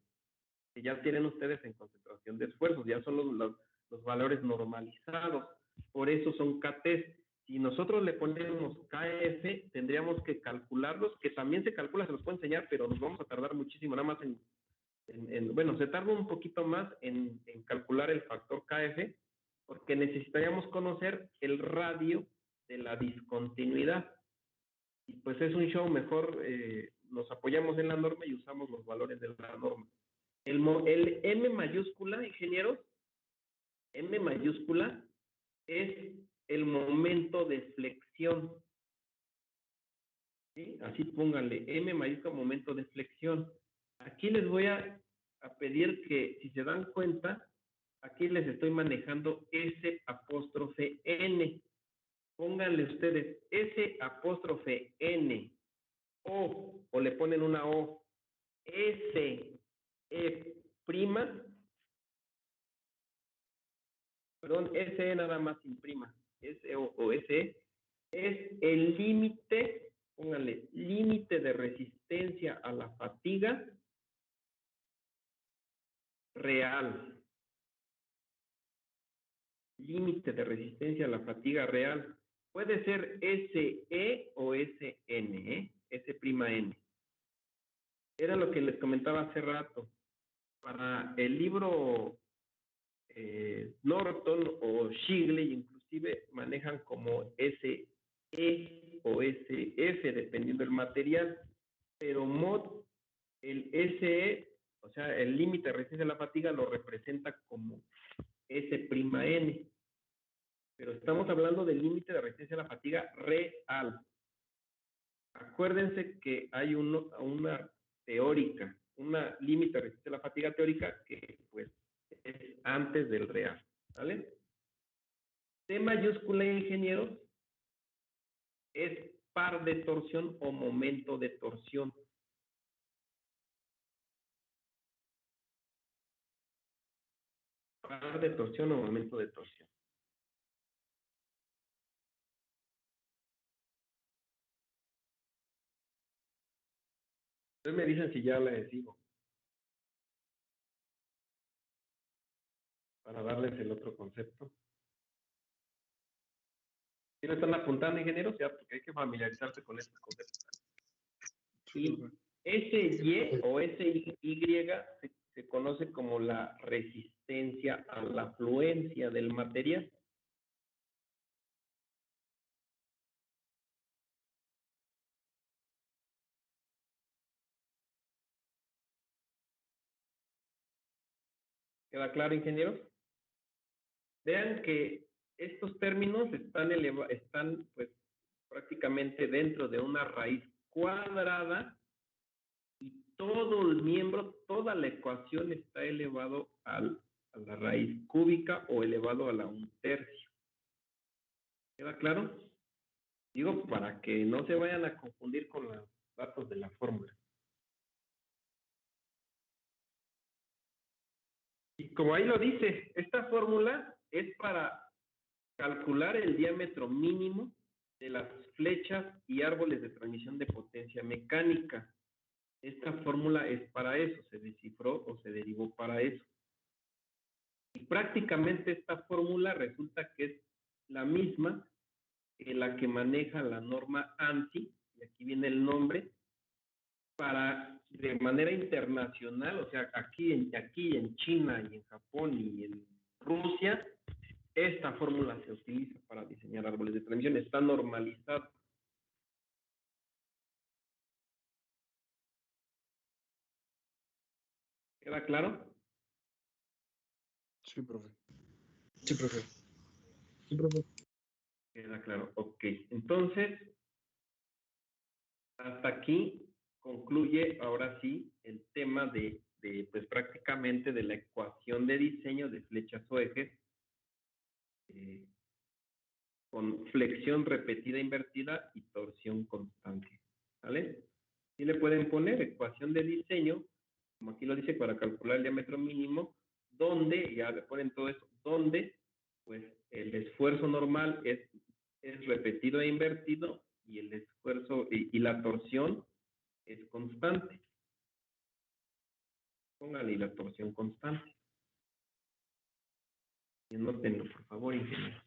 que ya tienen ustedes en concentración de esfuerzos, ya son los valores normalizados, por eso son KTs. Si nosotros le ponemos KF, tendríamos que calcularlos, que también se calcula, se los puedo enseñar, pero nos vamos a tardar muchísimo, nada más bueno, se tarda un poquito más en calcular el factor KF, porque necesitaríamos conocer el radio de la discontinuidad. Y pues es un show, mejor nos apoyamos en la norma y usamos los valores de la norma. El M mayúscula, ingenieros, M mayúscula es el momento de flexión. ¿Sí? Así pónganle, M mayúscula, momento de flexión. Aquí les voy a pedir que, si se dan cuenta, aquí les estoy manejando S apóstrofe N. Pónganle ustedes S apóstrofe N, o le ponen una O, S, E prima, perdón, SE nada más sin prima, SE o SE, es el límite, pónganle, límite de resistencia a la fatiga real. Límite de resistencia a la fatiga real. Puede ser SE o SN, S''N. Era lo que les comentaba hace rato. Para el libro Norton o Shigley inclusive manejan como SE o SF dependiendo del material, pero MOD, el SE, o sea, el límite de resistencia a la fatiga lo representa como S''N, pero estamos hablando del límite de resistencia a la fatiga real. Acuérdense que hay una teórica, una límite de resistencia a la fatiga teórica que pues es antes del real, ¿vale? T mayúscula, ingenieros, es par de torsión o momento de torsión. Par de torsión o momento de torsión. Ustedes me dicen si ya les digo. Para darles el otro concepto. ¿Sí lo están apuntando, ingenieros? Ya, porque hay que familiarizarse con estos conceptos. Y SY o SY se conoce como la resistencia a la fluencia del material. ¿Queda claro, ingenieros? Vean que estos términos están pues prácticamente dentro de una raíz cuadrada y todo el miembro, toda la ecuación está elevado a la raíz cúbica o elevado a la 1/3. ¿Queda claro? Digo, para que no se vayan a confundir con los datos de la fórmula. Y como ahí lo dice, esta fórmula es para calcular el diámetro mínimo de las flechas y árboles de transmisión de potencia mecánica. Esta fórmula es para eso, se descifró o se derivó para eso. Y prácticamente esta fórmula resulta que es la misma que la que maneja la norma ANSI, y aquí viene el nombre, para de manera internacional, o sea, aquí en China y en Japón y en Rusia, esta fórmula se utiliza para diseñar árboles de transmisión, está normalizado. ¿Queda claro? Sí, profe. Sí, profe. Sí, profe. Queda claro, ok. Entonces, hasta aquí concluye ahora sí el tema de pues prácticamente de la ecuación de diseño de flechas o ejes con flexión repetida invertida y torsión constante. ¿Vale? Y le pueden poner ecuación de diseño, como aquí lo dice, para calcular el diámetro mínimo, donde, ya le ponen todo eso, donde pues el esfuerzo normal es repetido e invertido y el esfuerzo y la torsión es constante. Póngale la torsión constante. Y anótenlo, por favor, ingeniero.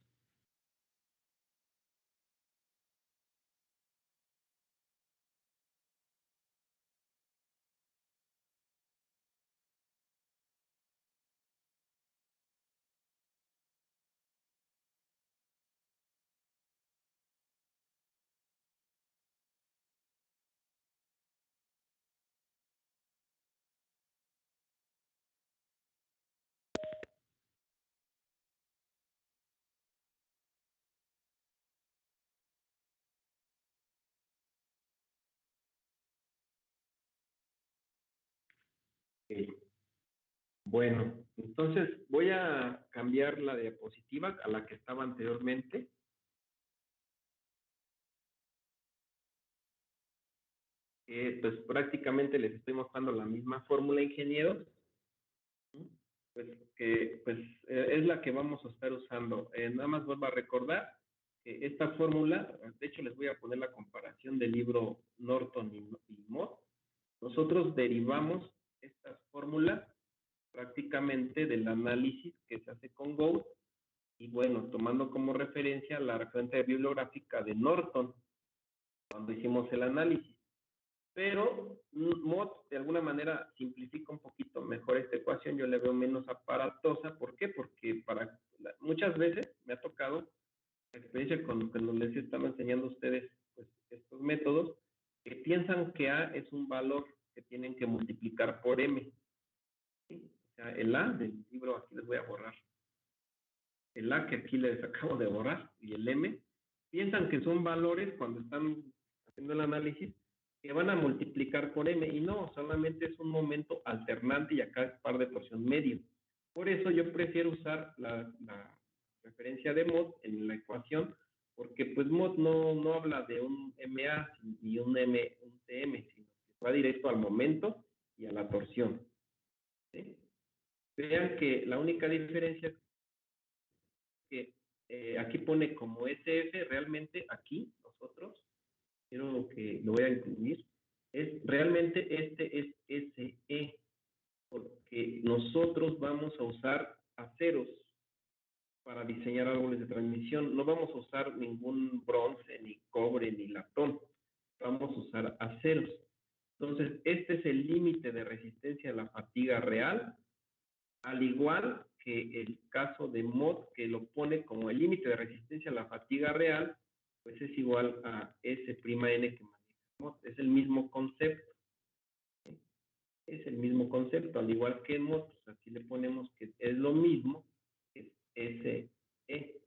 Ok. Bueno, entonces voy a cambiar la diapositiva a la que estaba anteriormente. Pues prácticamente les estoy mostrando la misma fórmula, ingenieros, pues que pues es la que vamos a estar usando. Nada más vuelvo a recordar que esta fórmula, de hecho les voy a poner la comparación del libro Norton y Mott. Nosotros derivamos estas fórmulas prácticamente del análisis que se hace con Gould y bueno, tomando como referencia la referencia bibliográfica de Norton cuando hicimos el análisis. Pero Mott de alguna manera simplifica un poquito mejor esta ecuación, yo le veo menos aparatosa. ¿Por qué? Porque muchas veces me ha tocado la experiencia cuando les están enseñando a ustedes pues, estos métodos, que piensan que A es un valor que tienen que multiplicar por M. ¿Sí? O sea, el A del libro aquí les voy a borrar. El A que aquí les acabo de borrar y el M, piensan que son valores cuando están haciendo el análisis que van a multiplicar por M y no, solamente es un momento alternante y acá es par de torsión medio. Por eso yo prefiero usar la referencia de Mott en la ecuación porque pues Mott no habla de un MA y un TM, sino que va directo al momento y a la torsión. ¿Sí? Vean que la única diferencia es que aquí pone como SF, realmente aquí nosotros, quiero que lo voy a incluir, realmente este es SE, porque nosotros vamos a usar aceros para diseñar árboles de transmisión, no vamos a usar ningún bronce, ni cobre, ni latón, vamos a usar aceros. Entonces, este es el límite de resistencia a la fatiga real, al igual que el caso de Mott, que lo pone como el límite de resistencia a la fatiga real, pues es igual a S'(n) que maneja Mott. Es el mismo concepto. Es el mismo concepto, al igual que en MOT, pues aquí le ponemos que es lo mismo, es SE,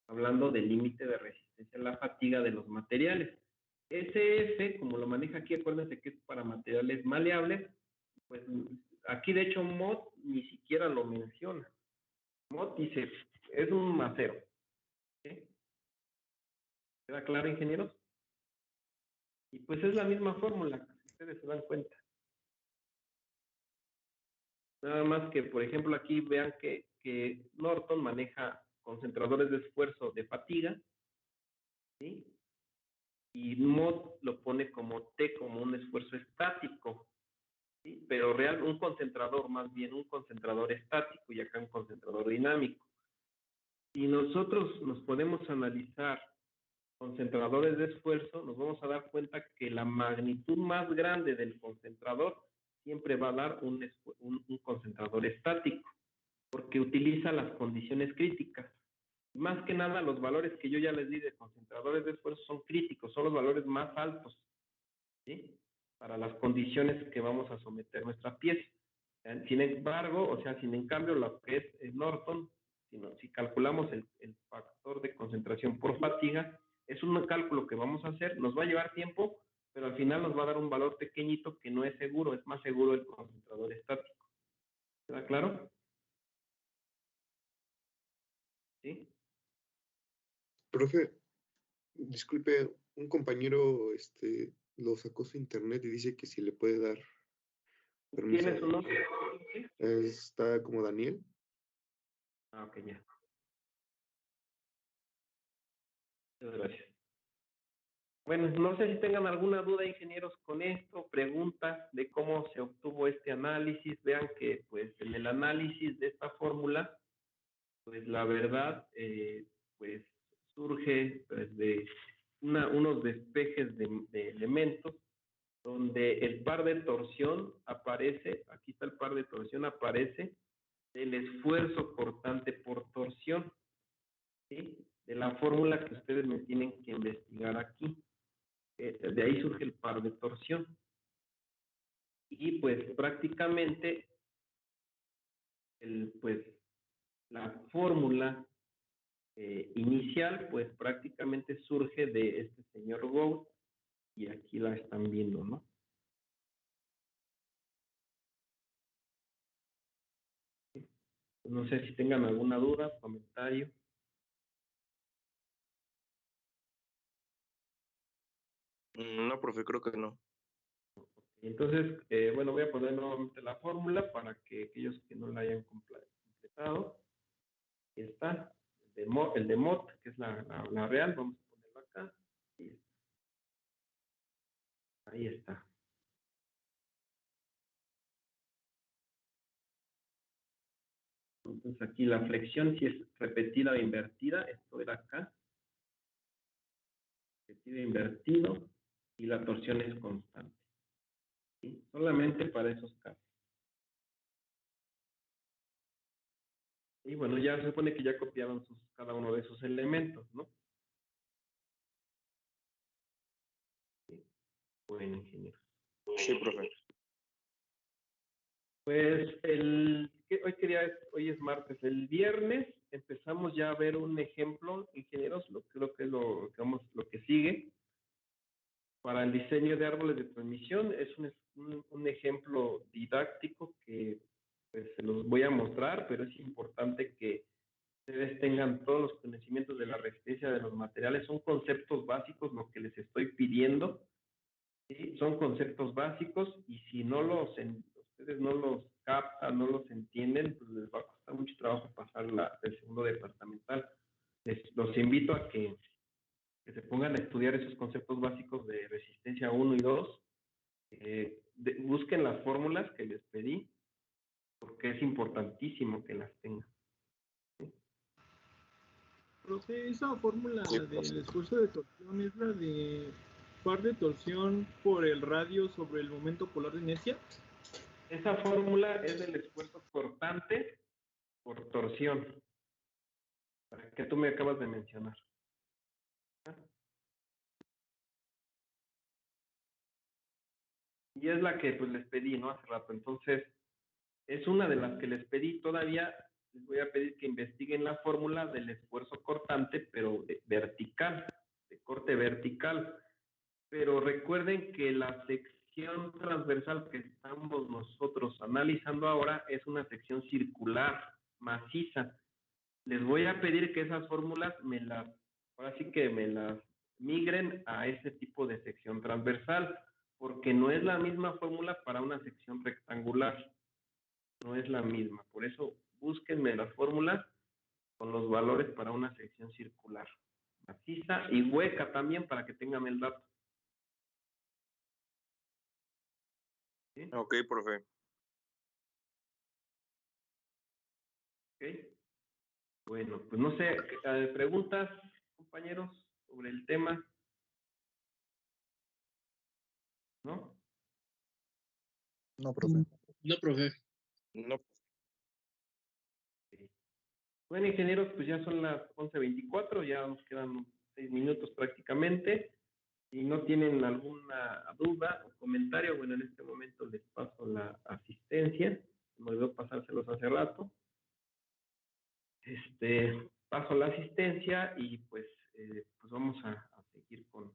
hablando del límite de resistencia a la fatiga de los materiales. SF, como lo maneja aquí, acuérdense que es para materiales maleables, pues aquí de hecho MOT ni siquiera lo menciona. MOT dice, es un acero. ¿Sí? ¿Queda claro, ingenieros? Y pues es la misma fórmula, si ustedes se dan cuenta. Nada más que, por ejemplo, aquí vean que Norton maneja concentradores de esfuerzo de fatiga, ¿sí? Y MOD lo pone como T, como un esfuerzo estático, ¿sí? Pero un concentrador, más bien un concentrador estático y acá un concentrador dinámico. Si nosotros nos podemos analizar concentradores de esfuerzo, nos vamos a dar cuenta que la magnitud más grande del concentrador siempre va a dar un concentrador estático, porque utiliza las condiciones críticas. Más que nada, los valores que yo ya les di de concentradores de esfuerzo son críticos, son los valores más altos, ¿sí? Para las condiciones que vamos a someter nuestra pieza. Sin embargo, sin en cambio, lo que es Norton, si calculamos el factor de concentración por fatiga, es un cálculo que vamos a hacer, nos va a llevar tiempo, pero al final nos va a dar un valor pequeñito que no es seguro, es más seguro el concentrador estático. ¿Queda claro? ¿Sí? Profe, disculpe, un compañero lo sacó su internet y dice que si le puede dar permiso. ¿Tiene su nombre? Está como Daniel. Ah, ok, ya. Muchas gracias. Bueno, no sé si tengan alguna duda, ingenieros, con esto, preguntas de cómo se obtuvo este análisis. Vean que, pues, en el análisis de esta fórmula, pues, la verdad, pues, surge pues, de unos despejes de elementos, donde el par de torsión aparece, aquí está el par de torsión, aparece el esfuerzo cortante por torsión, ¿sí? De la fórmula que ustedes me tienen que investigar aquí. De ahí surge el par de torsión. Y pues prácticamente, pues la fórmula inicial, pues prácticamente surge de este señor Gauss, y aquí la están viendo, ¿no? No sé si tengan alguna duda, comentario. No, profe, creo que no. Entonces, bueno, voy a poner nuevamente la fórmula para que aquellos que no la hayan completado, aquí está, el de MOT, que es la real, vamos a ponerlo acá, y ahí está. Entonces aquí la flexión, si es repetida o invertida, esto era acá, repetido e invertido, y la torsión es constante. ¿Sí? Solamente para esos casos. Y bueno, ya se supone que ya copiaron cada uno de esos elementos, ¿no? Sí. Bueno, ingeniero. Sí, profe. Pues hoy es martes, el viernes empezamos ya a ver un ejemplo, ingenieros, creo que es lo que sigue. Para el diseño de árboles de transmisión es un ejemplo didáctico que pues, se los voy a mostrar, pero es importante que ustedes tengan todos los conocimientos de la resistencia de los materiales. Son conceptos básicos lo que les estoy pidiendo, ¿sí? Son conceptos básicos y si ustedes no los captan, no los entienden, pues les va a costar mucho trabajo pasar el segundo departamental. Los invito a que se pongan a estudiar esos conceptos básicos de resistencia 1 y 2. Busquen las fórmulas que les pedí, porque es importantísimo que las tengan. Profe, esa fórmula Sí, del esfuerzo de torsión es la de par de torsión por el radio sobre el momento polar de inercia. Esa fórmula es del esfuerzo cortante por torsión, que tú me acabas de mencionar. Y y es la que pues les pedí, ¿no? Hace rato. Entonces, es una de las que les pedí. Todavía les voy a pedir que investiguen la fórmula del esfuerzo cortante, pero vertical, de corte vertical. Pero recuerden que la sección transversal que estamos nosotros analizando ahora es una sección circular, maciza. Les voy a pedir que esas fórmulas ahora sí que me las migren a ese tipo de sección transversal, porque no es la misma fórmula para una sección rectangular, no es la misma. Por eso búsquenme las fórmulas con los valores para una sección circular, maciza y hueca también, para que tengan el dato. ¿Sí? Ok, profe. Ok. Bueno, pues no sé, preguntas, compañeros, sobre el tema. ¿No? No, profe. No, profe. No, Bueno, ingenieros, pues ya son las 11:24, ya nos quedan 6 minutos prácticamente. Si no tienen alguna duda o comentario, bueno, en este momento les paso la asistencia. Me olvidó pasárselos hace rato. Paso la asistencia y pues vamos a seguir con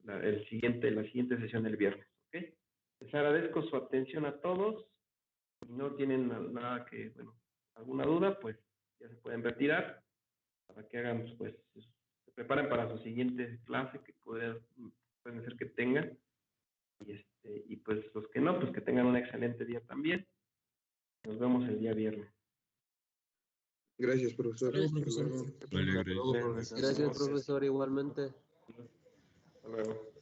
la siguiente sesión el viernes, ¿ok? Les agradezco su atención a todos. Si no tienen nada alguna duda, pues ya se pueden retirar para que hagan, pues, se preparen para su siguiente clase que pueden ser que tengan. Y pues los que no, pues que tengan un excelente día también. Nos vemos el día viernes. Gracias, profesor. Gracias, profesor. Hasta luego. Vale, Hasta luego, gracias. profesor. Gracias, profesor, igualmente. Hasta luego.